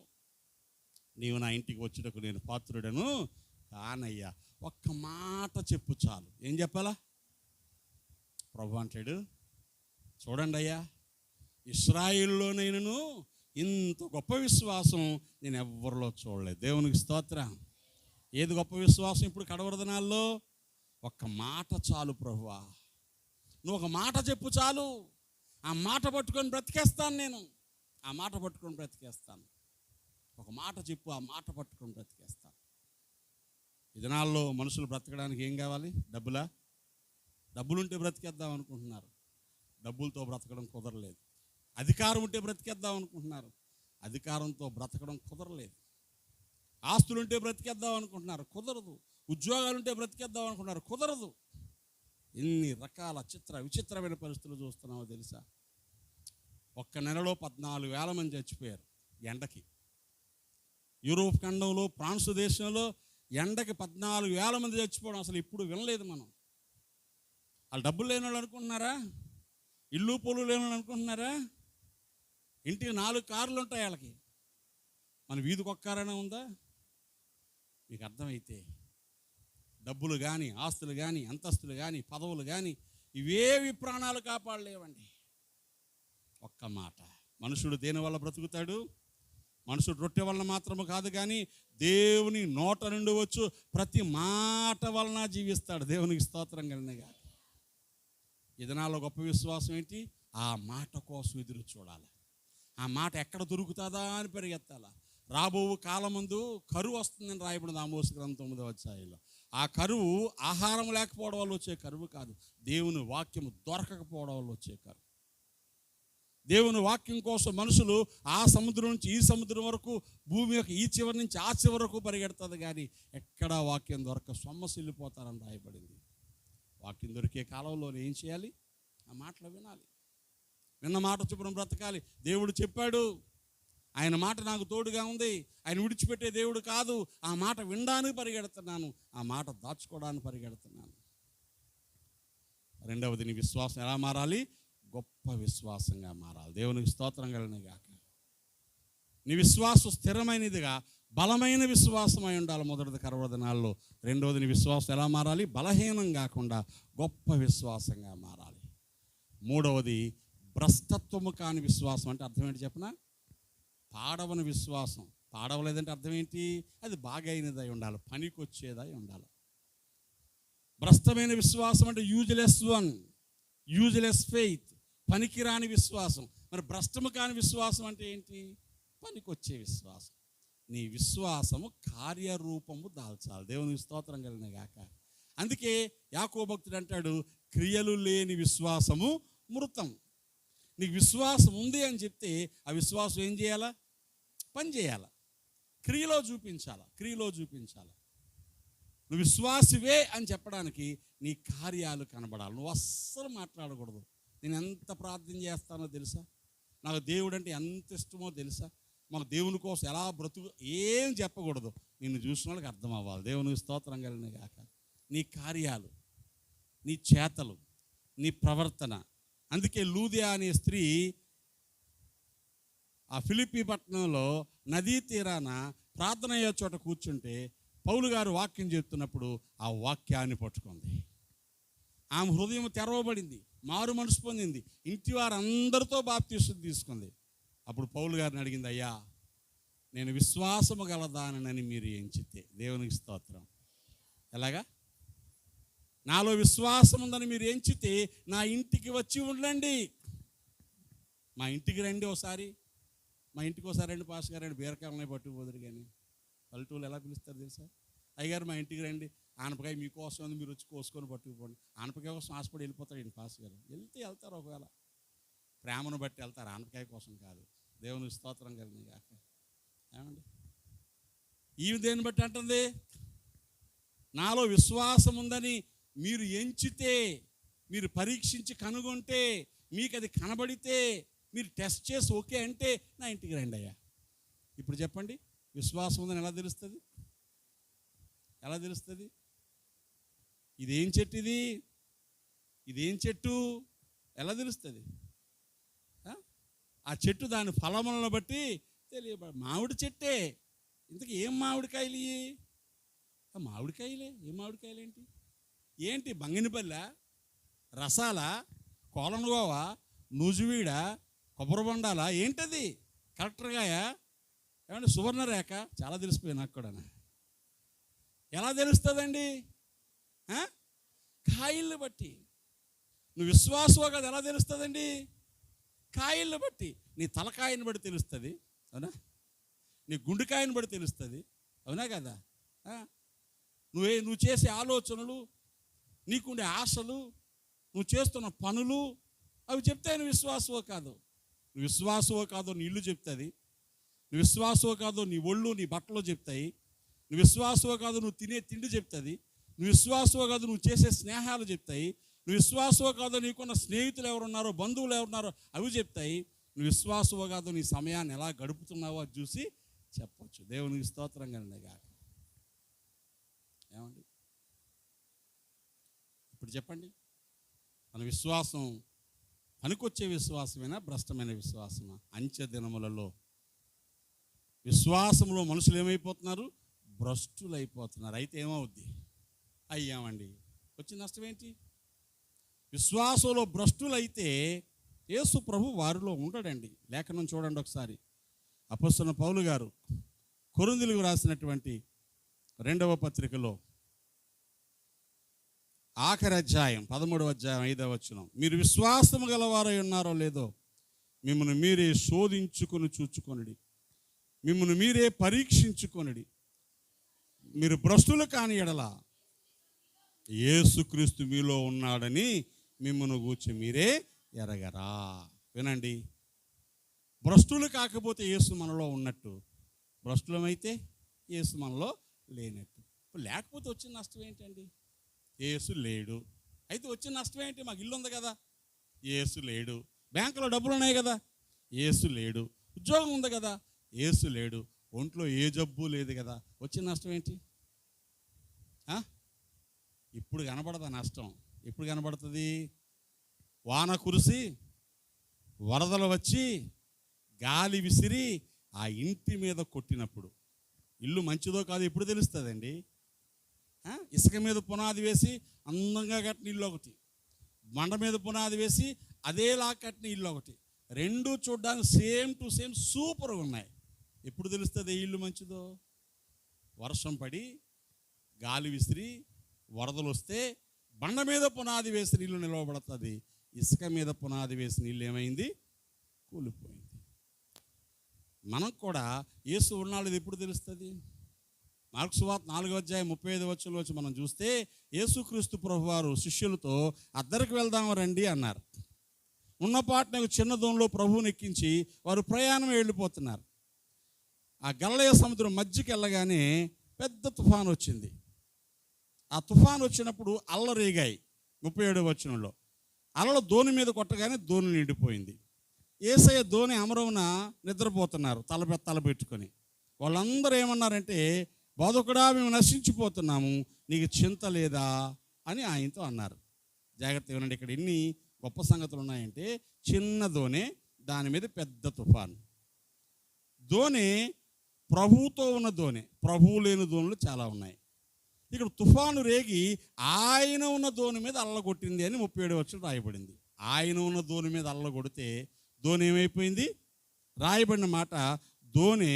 నీవు నా ఇంటికి వచ్చుటకు నేను పాత్రుడను కానయ్యా, ఒక్క మాట చెప్పు చాలు. ఏం చెప్పాలా? ప్రభు అంటాడు, చూడండి అయ్యా, ఇశ్రాయేలులోనైనను ఇంత గొప్ప విశ్వాసం నేను ఎవ్వరిలో చూడలేదు. దేవునికి స్తోత్రం. ఏది గొప్ప విశ్వాసం? ఇప్పుడు కడవరి దినాల్లో ఒక్క మాట చాలు ప్రభువా, నువ్వు ఒక మాట చెప్పు చాలు, ఆ మాట పట్టుకొని బ్రతికేస్తాను నేను, ఆ మాట పట్టుకొని బ్రతికేస్తాను. ఒక మాట చెప్పు, ఆ మాట పట్టుకొని బ్రతికేస్తాను. ఈ దినాల్లో మనుషులు బ్రతకడానికి ఏం కావాలి? డబ్బులా? డబ్బులుంటే బ్రతికేద్దాం అనుకుంటున్నారు, డబ్బులతో బ్రతకడం కుదరలేదు. అధికారం ఉంటే బ్రతికేద్దాం అనుకుంటున్నారు, అధికారంతో బ్రతకడం కుదరలేదు. ఆస్తులుంటే బ్రతికేద్దాం అనుకుంటున్నారు, కుదరదు. ఉద్యోగాలుంటే బ్రతికేద్దాం అనుకుంటున్నారు, కుదరదు. ఎన్ని రకాల విచిత్రమైన పరిస్థితులు చూస్తున్నామో తెలుసా? ఒక్క నెలలో 14,000 మంది చచ్చిపోయారు ఎండకి. యూరోప్ ఖండంలో, ఫ్రాన్స్ దేశంలో ఎండకి 14,000 మంది చచ్చిపోవడం అసలు ఇప్పుడు వినలేదు మనం. వాళ్ళు డబ్బులు లేని వాళ్ళు అనుకుంటున్నారా? ఇల్లు పొలు లేని వాళ్ళు అనుకుంటున్నారా? ఇంటికి 4 కార్లు ఉంటాయి వాళ్ళకి, మన వీధికి ఒక్క కారైనా ఉందా? మీకు అర్థమైతే డబ్బులు కానీ, ఆస్తులు కానీ, అంతస్తులు కానీ, పదవులు కానీ ఇవేవి ప్రాణాలు కాపాడలేవండి. ఒక్క మాట, మనుషుడు దేని వల్ల బ్రతుకుతాడు? మనుషుడు రొట్టె వలన మాత్రము కాదు కానీ దేవుని నోట నుండి వచ్చు ప్రతి మాట వలన జీవిస్తాడు. దేవునికి స్తోత్రం కలిగినగా. ఈ దినాల్లో గొప్ప విశ్వాసం ఏంటి? ఆ మాట కోసం ఎదురు చూడాలి. ఆ మాట ఎక్కడ దొరుకుతుందా అని పరిగెత్తాలా. రాబో కాలమందు కరువు వస్తుందని రాయబడింది ఆమోసు గ్రంథం 9వ అధ్యాయంలో. ఆ కరువు ఆహారం లేకపోవడం వల్ల వచ్చే కరువు కాదు, దేవుని వాక్యము దొరకకపోవడం వల్ల వచ్చే కరువు. దేవుని వాక్యం కోసం మనుషులు ఆ సముద్రం నుంచి ఈ సముద్రం వరకు, భూమి యొక్క ఈ చివరి నుంచి ఆ చివరి వరకు పరిగెడుతుంది, కానీ ఎక్కడా వాక్యం దొరక సొమ్మసిల్లిపోతారని రాయబడింది. వాక్యం దొరికే కాలంలో ఏం చేయాలి? ఆ మాటలు వినాలి. విన్న మాట చొప్పున బ్రతకాలి. దేవుడు చెప్పాడు, ఆయన మాట నాకు తోడుగా ఉంది, ఆయన విడిచిపెట్టే దేవుడు కాదు. ఆ మాట వినడానికి పరిగెడుతున్నాను, ఆ మాట దాచుకోవడానికి పరిగెడుతున్నాను. రెండవది, నీ విశ్వాసం ఎలా మారాలి? గొప్ప విశ్వాసంగా మారాలి. దేవునికి స్తోత్రం కలిగిన గాక. నీ విశ్వాసం స్థిరమైనదిగా, బలమైన విశ్వాసమై ఉండాలి. మొదటిది కరువు దినాల్లో. రెండవది, నీ విశ్వాసం ఎలా మారాలి? బలహీనం కాకుండా గొప్ప విశ్వాసంగా మారాలి. మూడవది, భ్రష్టత్వము కాని విశ్వాసం. అంటే అర్థం ఏంటి చెప్పనా? పాడవని విశ్వాసం. పాడవలేదంటే అర్థం ఏంటి? అది బాగైనదై ఉండాలి, పనికి వచ్చేదై ఉండాలి. భ్రష్టమైన విశ్వాసం అంటే యూజ్లెస్ ఫెయిత్, పనికిరాని విశ్వాసం. మరి భ్రష్టము కాని విశ్వాసం అంటే ఏంటి? పనికొచ్చే విశ్వాసం. నీ విశ్వాసము కార్యరూపము దాల్చాలి. దేవునికి స్తోత్రం కలిగిన గాక. అందుకే యాకోబు భక్తుడు అంటాడు, క్రియలు లేని విశ్వాసము మృతం. నీకు విశ్వాసం ఉంది అని చెప్తే ఆ విశ్వాసం ఏం చేయాలా? పని చేయాలా, క్రియలో చూపించాలా. నువ్వు విశ్వాసివే అని చెప్పడానికి నీ కార్యాలు కనబడాలి. నువ్వు అస్సలు మాట్లాడకూడదు, నేను ఎంత ప్రార్థన చేస్తానో తెలుసా, నాకు దేవుడు అంటే ఎంత ఇష్టమో తెలుసా, మాకు దేవుని కోసం ఎలా బ్రతుకు, ఏం చెప్పకూడదు. నిన్ను చూసిన వాళ్ళకి అర్థం అవ్వాలి. దేవునికి స్తోత్రం కలిగిన గాక. నీ కార్యాలు, నీ చేతలు, నీ ప్రవర్తన. అందుకే లూదియా అనే స్త్రీ ఆ ఫిలిప్పీ పట్టణంలో నదీ తీరాన ప్రార్థన అయ్యే చోట కూర్చుంటే పౌలు గారు వాక్యం చెప్తున్నప్పుడు ఆ వాక్యాన్ని పట్టుకుంది. ఆమె హృదయం తెరవబడింది, మారు మనసు పొందింది, ఇంటి వారందరితో బాప్తీసం తీసుకుంది. అప్పుడు పౌలు గారిని అడిగింది, అయ్యా నేను విశ్వాసము గలదానని మీరు ఎంచితే. దేవునికి స్తోత్రం. ఎలాగా? నాలో విశ్వాసం ఉందని మీరు ఎంచితే నా ఇంటికి వచ్చి ఉండండి. మా ఇంటికి రండి ఒకసారి, మా ఇంటికి ఒకసారి రండి పాస్టర్ గారు, రండి, బీరకాయలని పట్టుకుపోదురు. కానీ పల్లెటూళ్ళు ఎలా పిలుస్తారు తెలుసా? అయ్యగారు మా ఇంటికి రండి, ఆనపకాయ మీకోసం ఉంది, మీరు వచ్చి కోసుకొని పట్టుకుపోండి. ఆనపకాయ కోసం ఆశపడి వెళ్ళిపోతాడు పాస్టర్ గారు. వెళ్తారు, ఒకవేళ ప్రేమను బట్టి వెళ్తారు, ఆనపకాయ కోసం కాదు. దేవునికి స్తోత్రం కలిగిన గాక. ఏమండి, ఈమె దేన్ని బట్టి అంటుంది? నాలో విశ్వాసం ఉందని మీరు ఎంచితే, మీరు పరీక్షించి కనుగొంటే, మీకు అది కనబడితే, మీరు టెస్ట్ చేసి ఓకే అంటే నా ఇంటికి రండి అయ్యా. ఇప్పుడు చెప్పండి, విశ్వాసం ఉందని ఎలా తెలుస్తుంది? ఇదేం చెట్టు? ఇదేం చెట్టు ఎలా తెలుస్తుంది? ఆ చెట్టు దాని ఫలములను బట్టి తెలియబడి. మామిడి చెట్టే, ఇంతకీ ఏం మామిడికాయలు? మామిడికాయలే. ఏం మామిడికాయలు ఏంటి? బంగినపల్ల, రసాల, కోలనగోవా, నూజువీడ, కొబ్బరి బొండాల, ఏంటది? కలెక్టర్గాయ, ఏమంటే సువర్ణరేఖ, చాలా తెలిసిపోయి నాకు కూడా. ఎలా తెలుస్తుందండి? కాయల్ని బట్టి. నువ్వు విశ్వాసమో కదా ఎలా తెలుస్తుందండి? కాయల్ని బట్టి. నీ తలకాయని బట్టి తెలుస్తుంది, అవునా? నీ గుండెకాయని బట్టి తెలుస్తుంది, అవునా కదా? నువ్వు చేసే ఆలోచనలు, నీకుండే ఆశలు, నువ్వు చేస్తున్న పనులు, అవి చెప్తాయి నువ్వు విశ్వాసమో కాదు. నువ్వు విశ్వాసమో కాదో నీ ఇల్లు చెప్తుంది, నువ్వు విశ్వాసమో కాదో నీ ఒళ్ళు, నీ బట్టలు చెప్తాయి, నువ్వు విశ్వాసమో కాదు నువ్వు తినే తిండి చెప్తుంది, నువ్వు విశ్వాసమో కాదు నువ్వు చేసే స్నేహాలు చెప్తాయి, నువ్వు విశ్వాసమో కాదో నీకున్న స్నేహితులు ఎవరున్నారో, బంధువులు ఎవరున్నారో అవి చెప్తాయి. నువ్వు విశ్వాసమో కాదో నీ సమయాన్ని ఎలా గడుపుతున్నావో అది చూసి చెప్పచ్చు. దేవునికి స్తోత్రం కలిగిన గాక. ఏమండి, ఇప్పుడు చెప్పండి, మన విశ్వాసం పనికొచ్చే విశ్వాసమేనా, భ్రష్టమైన విశ్వాసమా? అంచె దినములలో విశ్వాసంలో మనుషులు ఏమైపోతున్నారు? భ్రష్టులైపోతున్నారు. అయితే ఏమవుద్ది? అయ్యామండి. వచ్చిన నష్టం ఏంటి? విశ్వాసంలో భ్రష్టులైతే యేసు ప్రభు వారిలో ఉండడండి. లేఖనం చూడండి ఒకసారి. అపొస్తలుడైన పౌలు గారు కొరింథీయులకు రాసినటువంటి 2వ పత్రికలో ఆఖరి అధ్యాయం 13వ అధ్యాయం 5వ వచనం, మీరు విశ్వాసము గలవారై ఉన్నారో లేదో మిమ్మల్ని మీరే శోధించుకొని చూచుకొనుడి, మిమ్మల్ని మీరే పరీక్షించుకొనుడి. మీరు భ్రష్టులు కాని ఎడల యేసుక్రీస్తు మీలో ఉన్నాడని మిమ్మల్ని గూర్చి మీరే ఎరగరా. వినండి, భ్రష్టులు కాకపోతే యేసు మనలో ఉన్నట్టు, భ్రష్టులమైతే యేసు మనలో లేనట్టు. లేకపోతే వచ్చిన నష్టం ఏంటండి? యేసు లేడు. అయితే వచ్చిన నష్టం ఏంటి? మాకు ఇల్లు ఉంది కదా, యేసు లేడు. బ్యాంకులో డబ్బులు ఉన్నాయి కదా, యేసు లేడు. ఉద్యోగం ఉంది కదా, యేసు లేడు. ఒంట్లో ఏ జబ్బు లేదు కదా, వచ్చిన నష్టం ఏంటి? ఇప్పుడు కనబడదా నష్టం? ఎప్పుడు కనబడుతుంది? వాన కురిసి వరదలు వచ్చి గాలి విసిరి ఆ ఇంటి మీద కొట్టినప్పుడు ఇల్లు మంచిదో కాదో ఎప్పుడు తెలుస్తుందండి? ఇసుక మీద పునాది వేసి అందంగా కట్టిన ఇల్లు ఒకటి, బండ మీద పునాది వేసి అదేలా కట్టిన ఇల్లు ఒకటి, రెండు చూడడానికి సేమ్ టు సేమ్ సూపర్గా ఉన్నాయి. ఎప్పుడు తెలుస్తుంది ఏ ఇల్లు మంచిదో? వర్షం పడి గాలి విసిరి వరదలు వస్తే బండ మీద పునాది వేసిన ఇల్లు నిలవబడుతుంది, ఇసుక మీద పునాది వేసిన ఇల్లు ఏమైంది? కూలిపోయింది. మనకు కూడా యేసు ఉన్నాడు ఎప్పుడు తెలుస్తుంది? మార్కు సువార్త 4వ అధ్యాయం 35వ వచనంలో వచ్చి మనం చూస్తే యేసుక్రీస్తు ప్రభువారు శిష్యులతో అద్దరికి వెళ్దాము రండి అన్నారు. ఉన్నపాటున చిన్న దోణిలో ప్రభువుని ఎక్కించి వారు ప్రయాణం వెళ్ళిపోతున్నారు. ఆ గలిలయ సముద్రం మధ్యకి వెళ్ళగానే పెద్ద తుఫాను వచ్చింది. ఆ తుఫాను వచ్చినప్పుడు అలలు రేగాయి. 37వ వచనంలో అలలు దోణి మీద కొట్టగానే దోణి నిండిపోయింది. యేసయ్య దోణి అమరమున నిద్రపోతున్నారు తల పెట్టుకొని. వాళ్ళందరూ ఏమన్నారంటే, బోధకుడా మేము నశించిపోతున్నాము, నీకు చింత లేదా అని ఆయనతో అన్నారు. జాగ్రత్తగా వినండి, ఇక్కడ ఎన్ని గొప్ప సంగతులు ఉన్నాయంటే, చిన్న దోణి, దాని మీద పెద్ద తుఫాను. దోణి ప్రభువుతో ఉన్న దోణి, ప్రభువు లేని దోణులు చాలా ఉన్నాయి. ఇక్కడ తుఫాను రేగి ఆయన ఉన్న దోణి మీద అల్లగొట్టింది అని 37వ వచనం రాయబడింది. ఆయన ఉన్న దోణి మీద అల్లగొడితే దోణి ఏమైపోయింది? రాయబడిన మాట, దోణి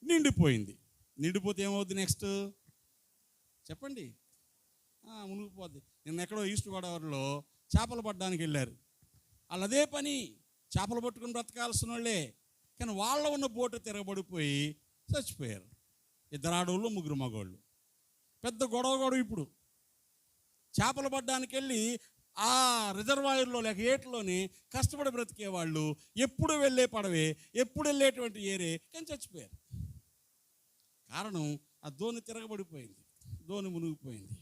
నిండిపోయింది. నిండిపోతే ఏమవుద్ది నెక్స్ట్ చెప్పండి? మునిగిపోద్ది. నిన్న ఎక్కడో ఈస్ట్ గోదావరిలో చేపలు పట్టడానికి వెళ్ళారు. వాళ్ళు అదే పని, చేపలు పట్టుకుని బ్రతకాల్సిన వాళ్ళే, కానీ వాళ్ళ ఉన్న బోటు తిరగబడిపోయి చచ్చిపోయారు. 2 ఆడవాళ్ళు 3 మగవాళ్ళు. పెద్ద గొడవ. ఇప్పుడు చేపలు పట్టడానికి వెళ్ళి ఆ రిజర్వాయర్లో లేక ఏట్లోని కష్టపడి బ్రతికే వాళ్ళు ఎప్పుడు వెళ్ళే పడవే, ఎప్పుడు వెళ్ళేటువంటి ఏరే, కానీ చచ్చిపోయారు. కారణం ఆ దోణి తిరగబడిపోయింది, దోణి మునిగిపోయింది.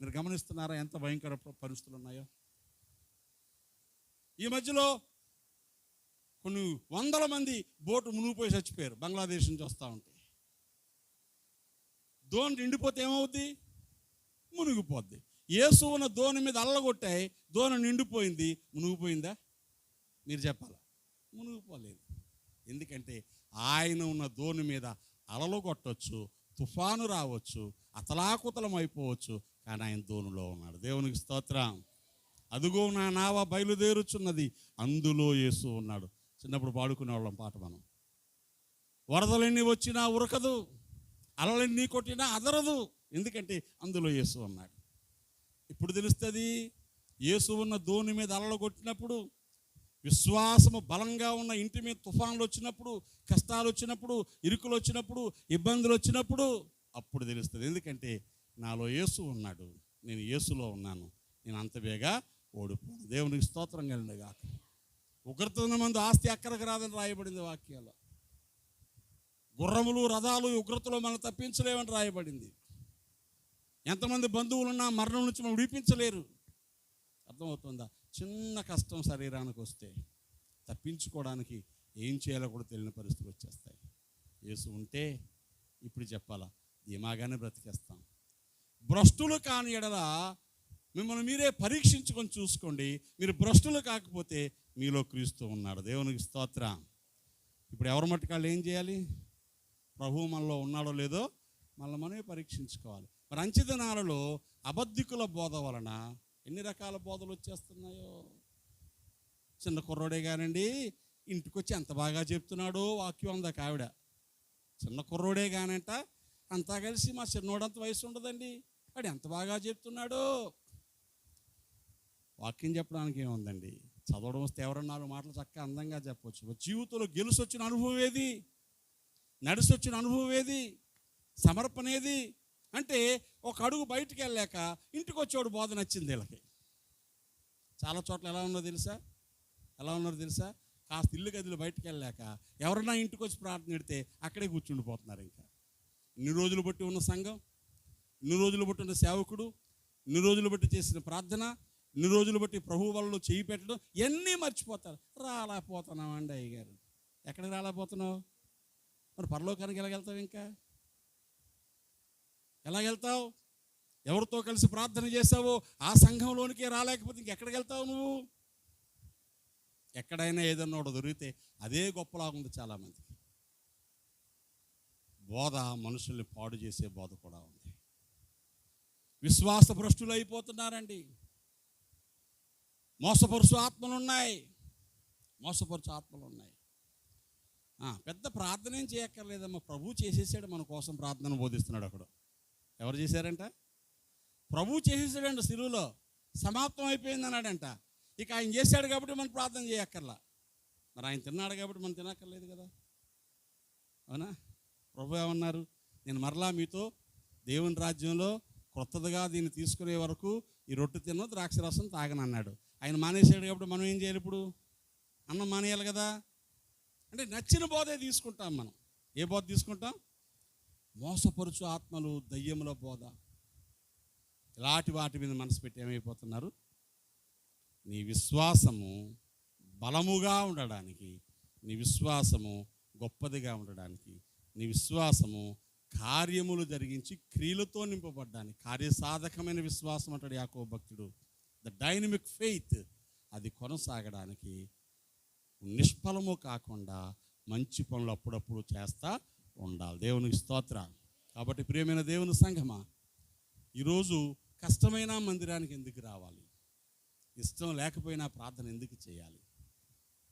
మీరు గమనిస్తున్నారా ఎంత భయంకర పరిస్థితులు ఉన్నాయో? ఈ మధ్యలో కొన్ని 100 మంది బోటు మునిగిపోయి చచ్చిపోయారు బంగ్లాదేశ్ నుంచి వస్తూ ఉంటే. దోణి నిండిపోతే ఏమవుద్ది? మునిగిపోద్ది. యేసు ఉన్న దోణి మీద అల్లగొట్టాయి, దోణి నిండిపోయింది. మునిగిపోయిందా? మీరు చెప్పాలా? మునిగిపోలేదు. ఎందుకంటే ఆయన ఉన్న దోణి మీద అలలు కొట్టవచ్చు, తుఫాను రావచ్చు, అతలాకుతలం అయిపోవచ్చు, కానీ ఆయన దోణిలో ఉన్నాడు. దేవునికి స్తోత్రం. అదుగో నా నావ బయలుదేరుచున్నది, అందులో యేసు ఉన్నాడు. చిన్నప్పుడు పాడుకునే వాళ్ళం పాట మనం. వరదలన్నీ వచ్చినా ఉరకదు, అలలన్నీ కొట్టినా అదరదు, ఎందుకంటే అందులో యేసు ఉన్నాడు. ఇప్పుడు తెలుస్తుంది, యేసు ఉన్న దోణి మీద అలలు కొట్టినప్పుడు, విశ్వాసము బలంగా ఉన్న ఇంటి మీద తుఫాన్లు వచ్చినప్పుడు, కష్టాలు వచ్చినప్పుడు, ఇరుకులు వచ్చినప్పుడు, ఇబ్బందులు వచ్చినప్పుడు అప్పుడు తెలుస్తుంది. ఎందుకంటే నాలో యేసు ఉన్నాడు, నేను యేసులో ఉన్నాను, నేను అంత బేగా ఓడిపోను. దేవునికి స్తోత్రం కలిగింది గాక. ఉగ్రతన మందు ఆస్తి అక్కడికి రాదని రాయబడింది వాక్యాలు. గుర్రములు రథాలు ఉగ్రతలో మనం తప్పించలేమని రాయబడింది. ఎంతమంది బంధువులున్నా మరణం నుంచి మనం విడిపించలేరు. అర్థమవుతుందా? చిన్న కష్టం శరీరానికి వస్తే తప్పించుకోవడానికి ఏం చేయాలో కూడా తెలియని పరిస్థితులు వచ్చేస్తాయి. యేసు ఉంటే ఇప్పుడు చెప్పాలా, ధీమాగానే బ్రతికేస్తాం. భ్రష్టులు కాని ఎడల మిమ్మల్ని మీరే పరీక్షించుకొని చూసుకోండి. మీరు భ్రష్టులు కాకపోతే మీలో క్రీస్తు ఉన్నాడు. దేవునికి స్తోత్రం. ఇప్పుడు ఎవరి మట్టుకాళ్ళు ఏం చేయాలి? ప్రభువు మనలో ఉన్నాడో లేదో మనమే పరీక్షించుకోవాలి. మరి అంచె దినాలలో అబద్ధికుల బోధ వలన ఎన్ని రకాల బోధలు వచ్చేస్తున్నాయో. చిన్న కుర్రోడే కానండి, ఇంటికి వచ్చి ఎంత బాగా చెప్తున్నాడో వాక్యం అందాక ఆవిడ. చిన్న కుర్రోడే కానంట, అంతా కలిసి మా చిన్నోడంత వయసు ఉండదండి, వాడు ఎంత బాగా చెప్తున్నాడో. వాక్యం చెప్పడానికి ఏముందండి, చదవడం వస్తే ఎవరన్నా 4 మాటలు చక్కగా అందంగా చెప్పవచ్చు. జీవితంలో గెలుసొచ్చిన అనుభవం ఏది? నడిసొచ్చిన అనుభవం ఏది? సమర్పణ ఏది? అంటే ఒక అడుగు బయటికి వెళ్ళాక ఇంటికి వచ్చేవాడు బోధ నచ్చింది వీళ్ళకి. చాలా చోట్ల ఎలా ఉన్నారో తెలుసా? కాస్త ఇల్లు గదిలో బయటికి వెళ్ళాక ఎవరన్నా ఇంటికి వచ్చి ప్రార్థన పెడితే అక్కడే కూర్చుండిపోతున్నారు. ఇంకా ఇన్ని రోజులు బట్టి ఉన్న సంఘం, ఇన్ని రోజులు బట్టి ఉన్న సేవకుడు, ఇన్ని రోజులు బట్టి చేసిన ప్రార్థన, ఇన్ని రోజులు బట్టి ప్రభు వల్ల చేయి పెట్టడం ఇవన్నీ మర్చిపోతారు. రాలేకపోతున్నాం అండి అయ్యగారు. ఎక్కడికి రాలేకపోతున్నావు? మరి పరలోకానికి ఎలాగెళ్తావు? ఇంకా ఎలాగెళ్తావు? ఎవరితో కలిసి ప్రార్థన చేసావో ఆ సంఘంలోనికే రాలేకపోతే ఇంకెక్కడికి వెళ్తావు నువ్వు? ఎక్కడైనా ఏదన్నా ఒకటి దొరికితే అదే గొప్పలాగుంది చాలామందికి. బోధ మనుషుల్ని పాడు చేసే బోధ కూడా ఉంది. విశ్వాస భ్రష్టులు అయిపోతున్నారండి. మోసపరుచు ఆత్మలు ఉన్నాయి. పెద్ద ప్రార్థన ఏం చేయక్కర్లేదమ్మా, ప్రభు చేసేసాడు మన కోసం. ప్రార్థన బోధిస్తున్నాడు అక్కడ. ఎవరు చేశారంట? ప్రభు చేసేసాడంట. శిలువలో సమాప్తం అయిపోయింది అన్నాడంట. ఇక ఆయన చేశాడు కాబట్టి మనం ప్రార్థన చేయక్కర్లా. మరి ఆయన తిన్నాడు కాబట్టి మనం తినక్కర్లేదు కదా, అవునా? ప్రభు ఏమన్నారు? నేను మరలా మీతో దేవుని రాజ్యంలో కొత్తదిగా దీన్ని తీసుకునే వరకు ఈ రొట్టె తిన్న ద్రాక్షరసం తాగనన్నాడు. ఆయన మానేసాడు కాబట్టి మనం ఏం చేయాలి? ఇప్పుడు అన్నం మానేయాలి కదా. అంటే నచ్చిన బోధే తీసుకుంటాం మనం. ఏ బోధ తీసుకుంటాం? మోసపరుచు ఆత్మలు, దయ్యముల బోధ, ఇలాంటి వాటి మీద మనసు పెట్టి ఏమైపోతున్నారు? నీ విశ్వాసము బలముగా ఉండడానికి, నీ విశ్వాసము గొప్పదిగా ఉండడానికి, నీ విశ్వాసము కార్యములు జరిగించి క్రియలతో నింపబడ్డానికి, కార్యసాధకమైన విశ్వాసం అంటాడు యాకోబు భక్తుడు. ద డైనమిక్ ఫెయిత్, అది కొనసాగడానికి నిష్ఫలము కాకుండా మంచి పనులు అప్పుడప్పుడు చేస్తా ఉండాలి. దేవునికి స్తోత్రం. కాబట్టి ప్రియమైన దేవుని సంఘమా, ఈరోజు కష్టమైన మందిరానికి ఎందుకు రావాలి? ఇష్టం లేకపోయినా ప్రార్థన ఎందుకు చేయాలి?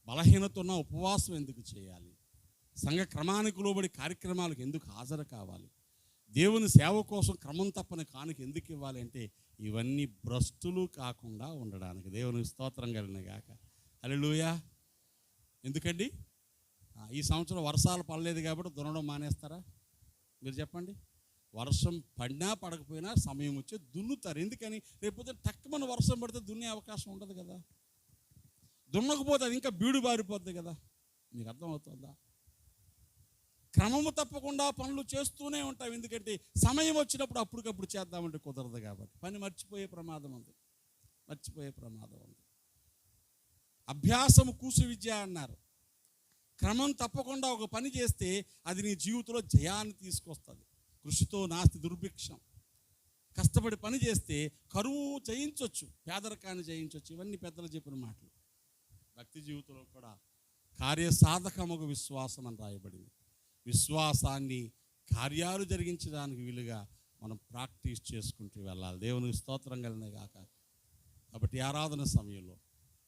బలహీనత ఉన్న ఉపవాసం ఎందుకు చేయాలి? సంఘ క్రమానికి లోబడి కార్యక్రమాలకు ఎందుకు హాజరు కావాలి? దేవుని సేవ కోసం క్రమం తప్పని కానుక ఎందుకు ఇవ్వాలి అంటే ఇవన్నీ భ్రష్టులు కాకుండా ఉండడానికి. దేవునికి స్తోత్రం కలిగిన గాక. హల్లెలూయా. ఎందుకండి? ఈ సంవత్సరం వర్షాలు పడలేదు కాబట్టి దున్నడం మానేస్తారా? మీరు చెప్పండి. వర్షం పడినా పడకపోయినా సమయం వచ్చి దున్నుతారు. ఎందుకని? రేపు టక్కుమని వర్షం పడితే దున్నే అవకాశం ఉండదు కదా. దున్నకపోతే అది ఇంకా బీడు బారిపోద్ది కదా. మీకు అర్థమవుతుందా? క్రమము తప్పకుండా పనులు చేస్తూనే ఉంటాం. ఎందుకంటే సమయం వచ్చినప్పుడు అప్పటికప్పుడు చేద్దామంటే కుదరదు కాబట్టి. పని మర్చిపోయే ప్రమాదం ఉంది. అభ్యాసము కూసు విద్య అన్నారు. క్రమం తప్పకుండా ఒక పని చేస్తే అది నీ జీవితంలో జయాన్ని తీసుకొస్తుంది. కృషితో నాస్తి దుర్భిక్షం. కష్టపడి పని చేస్తే కరువు జయించవచ్చు, పేదరికాన్ని జయించవచ్చు. ఇవన్నీ పెద్దలు చెప్పిన మాటలు. భక్తి జీవితంలో కూడా కార్యసాధకముగా విశ్వాసం అని రాయబడింది. విశ్వాసాన్ని కార్యాలు జరిగించడానికి వీలుగా మనం ప్రాక్టీస్ చేసుకుంటూ వెళ్ళాలి. దేవునికి స్తోత్రం కలిగిన గాక. కాబట్టి ఆరాధన సమయంలో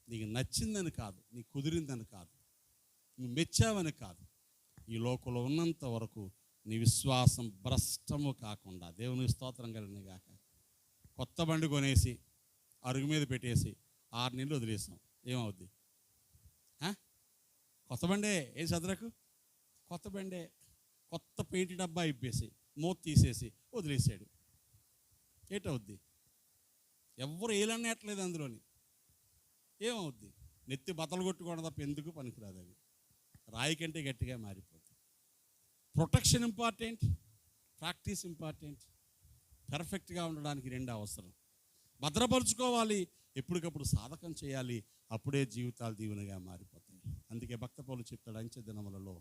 నీకు నచ్చిందని కాదు, నీకు కుదిరిందని కాదు, నువ్వు మెచ్చావని కాదు, ఈ లోకంలో ఉన్నంత వరకు నీ విశ్వాసం భ్రష్టము కాకుండా దేవునికి స్తోత్రం కలిగిన గాక. కొత్త బండి కొనేసి అరుగు మీద పెట్టేసి 6 నెలలు వదిలేసాం, ఏమవుద్ది? కొత్త బండే ఏ చదరకు, కొత్త బండే. కొత్త పెయింట్ డబ్బా ఇప్పేసి మూత తీసేసి వదిలేసాడు, ఏటవుద్ది? ఎవ్వరు ఏలన్నట్లేదు అందులోని. ఏమవుద్ది? నెత్తి బతలు కొట్టుకోవడం తప్ప ఎందుకు పనికిరాదు. అది రాయి కంటే గట్టిగా మారిపోతుంది. Protection important, practice important. పర్ఫెక్ట్గా ఉండడానికి 2 అవసరం. భద్రపరుచుకోవాలి, ఎప్పటికప్పుడు సాధకం చేయాలి. అప్పుడే జీవితాలు దీవెనగా మారిపోతాయి. అందుకే భక్త పౌలు చెప్తాడు, అంచె దినములలో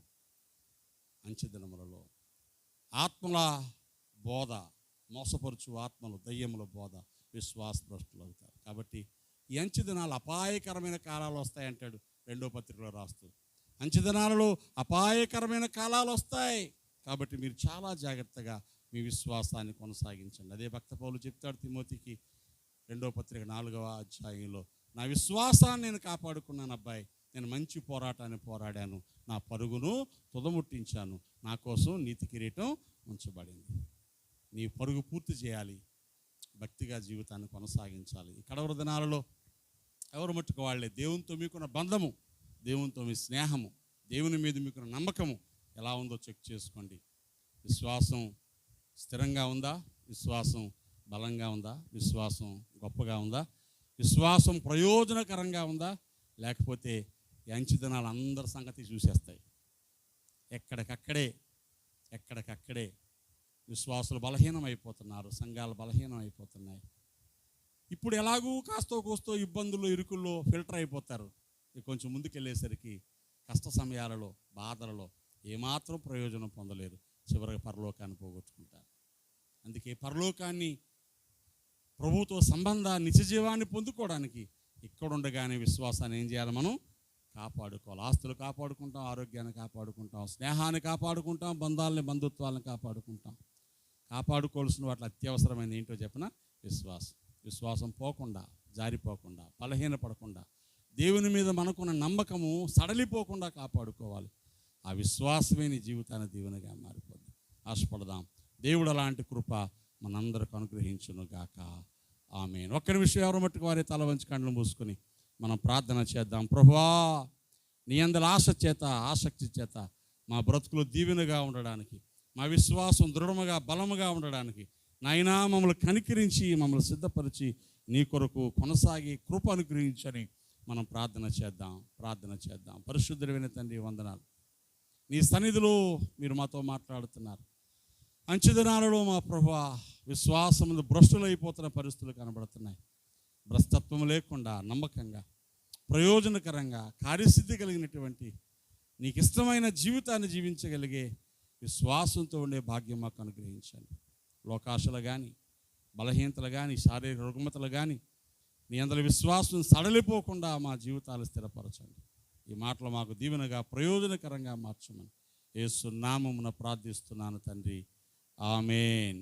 ఆత్మల బోధ, మోసపరుచు ఆత్మలు, దయ్యముల బోధ విశ్వాసభ్రష్టులు అవుతారు. కాబట్టి ఈ అంచె దినాలు అపాయకరమైన కాలాలు వస్తాయంటాడు 2వ పత్రికలో రాస్తూ. అంచె దినాలలో అపాయకరమైన కాలాలు వస్తాయి. కాబట్టి మీరు చాలా జాగ్రత్తగా మీ విశ్వాసాన్ని కొనసాగించండి. అదే భక్త పౌలు చెప్తాడు తిమోతికి 2వ పత్రిక 4వ అధ్యాయంలో, నా విశ్వాసాన్ని నేను కాపాడుకున్నాను అబ్బాయి, నేను మంచి పోరాటాన్ని పోరాడాను, నా పరుగును తుదముట్టించాను, నా కోసం నీతి కిరీటం ఉంచబడింది. నీ పరుగు పూర్తి చేయాలి, భక్తిగా జీవితాన్ని కొనసాగించాలి. ఈ కడవర దినాలలో ఎవరు మట్టుకు వాళ్ళే దేవునితో మీకున్న బంధము, దేవునితో మీ స్నేహము, దేవుని మీద మీకున్న నమ్మకము ఎలా ఉందో చెక్ చేసుకోండి. విశ్వాసం స్థిరంగా ఉందా? విశ్వాసం బలంగా ఉందా? విశ్వాసం గొప్పగా ఉందా? విశ్వాసం ప్రయోజనకరంగా ఉందా? లేకపోతే ఈ అంచె దినాలు అందరి సంగతి చూసేస్తాయి. ఎక్కడికక్కడే విశ్వాసులు బలహీనం అయిపోతున్నారు, సంఘాలు బలహీనం అయిపోతున్నాయి. ఇప్పుడు ఎలాగూ కాస్తో కూస్తో ఇబ్బందులు ఇరుకుల్లో ఫిల్టర్ అయిపోతారు. కొంచెం ముందుకెళ్ళేసరికి కష్ట సమయాలలో, బాధలలో ఏమాత్రం ప్రయోజనం పొందలేరు. చివరికి పరలోకాన్ని పోగొట్టుకుంటారు. అందుకే పరలోకాన్ని, ప్రభువుతో సంబంధాన్ని, నిత్యజీవాన్ని పొందుకోవడానికి ఇక్కడ ఉండగానే విశ్వాసాన్ని ఏం చేయాలి? మనం కాపాడుకోవాలి. ఆస్తులు కాపాడుకుంటాం, ఆరోగ్యాన్ని కాపాడుకుంటాం, స్నేహాన్ని కాపాడుకుంటాం, బంధుత్వాలను కాపాడుకుంటాం. కాపాడుకోవాల్సిన వాటి అత్యవసరమైనది ఏంటో చెప్పిన విశ్వాసం పోకుండా, జారిపోకుండా, బలహీనపడకుండా, దేవుని మీద మనకున్న నమ్మకము సడలిపోకుండా కాపాడుకోవాలి. ఆ విశ్వాసమే నీ జీవితాన్ని దీవెనగా మారిపోద్ది. ఆశపడదాం. దేవుడు అలాంటి కృప మనందరికి అనుగ్రహించును గాక. ఆమేన్. ఒక్క నిమిషం ఎవరు మట్టుకు వారి తల వంచి కళ్ళు మూసుకొని మనం ప్రార్థన చేద్దాం. ప్రభువా, నీ అందరి ఆసక్తి చేత మా బ్రతుకులు దీవెనగా ఉండడానికి, మా విశ్వాసం దృఢముగా బలముగా ఉండడానికి నాయనా మమ్మల్ని కనికరించి, మమ్మల్ని సిద్ధపరిచి నీ కొరకు కొనసాగి కృప అనుగ్రహించని మనం ప్రార్థన చేద్దాం. పరిశుద్ధుడైన తండ్రి, వందనాలు. నీ సన్నిధిలో మీరు మాతో మాట్లాడుతున్నారు. అంచె దినాలలో మా ప్రభువా, విశ్వాసములు భ్రష్టులైపోతున్న పరిస్థితులు కనబడుతున్నాయి. భ్రష్టత్వం లేకుండా నమ్మకంగా, ప్రయోజనకరంగా, కార్యసిద్ధి కలిగినటువంటి నీకు ఇష్టమైన జీవితాన్ని జీవించగలిగే విశ్వాసంతో ఉండే భాగ్యం మాకు అనుగ్రహించండి. లోకాశలు కానీ, బలహీనతలు కానీ, శారీరక రుగ్మతలు కానీ నీ అందరి విశ్వాసం సడలిపోకుండా మా జీవితాలు స్థిరపరచండి. ఈ మాటలు మాకు దీవెనగా, ప్రయోజనకరంగా మార్చమని యేసు నామమున ప్రార్థిస్తున్నాను తండ్రి. ఆమేన్.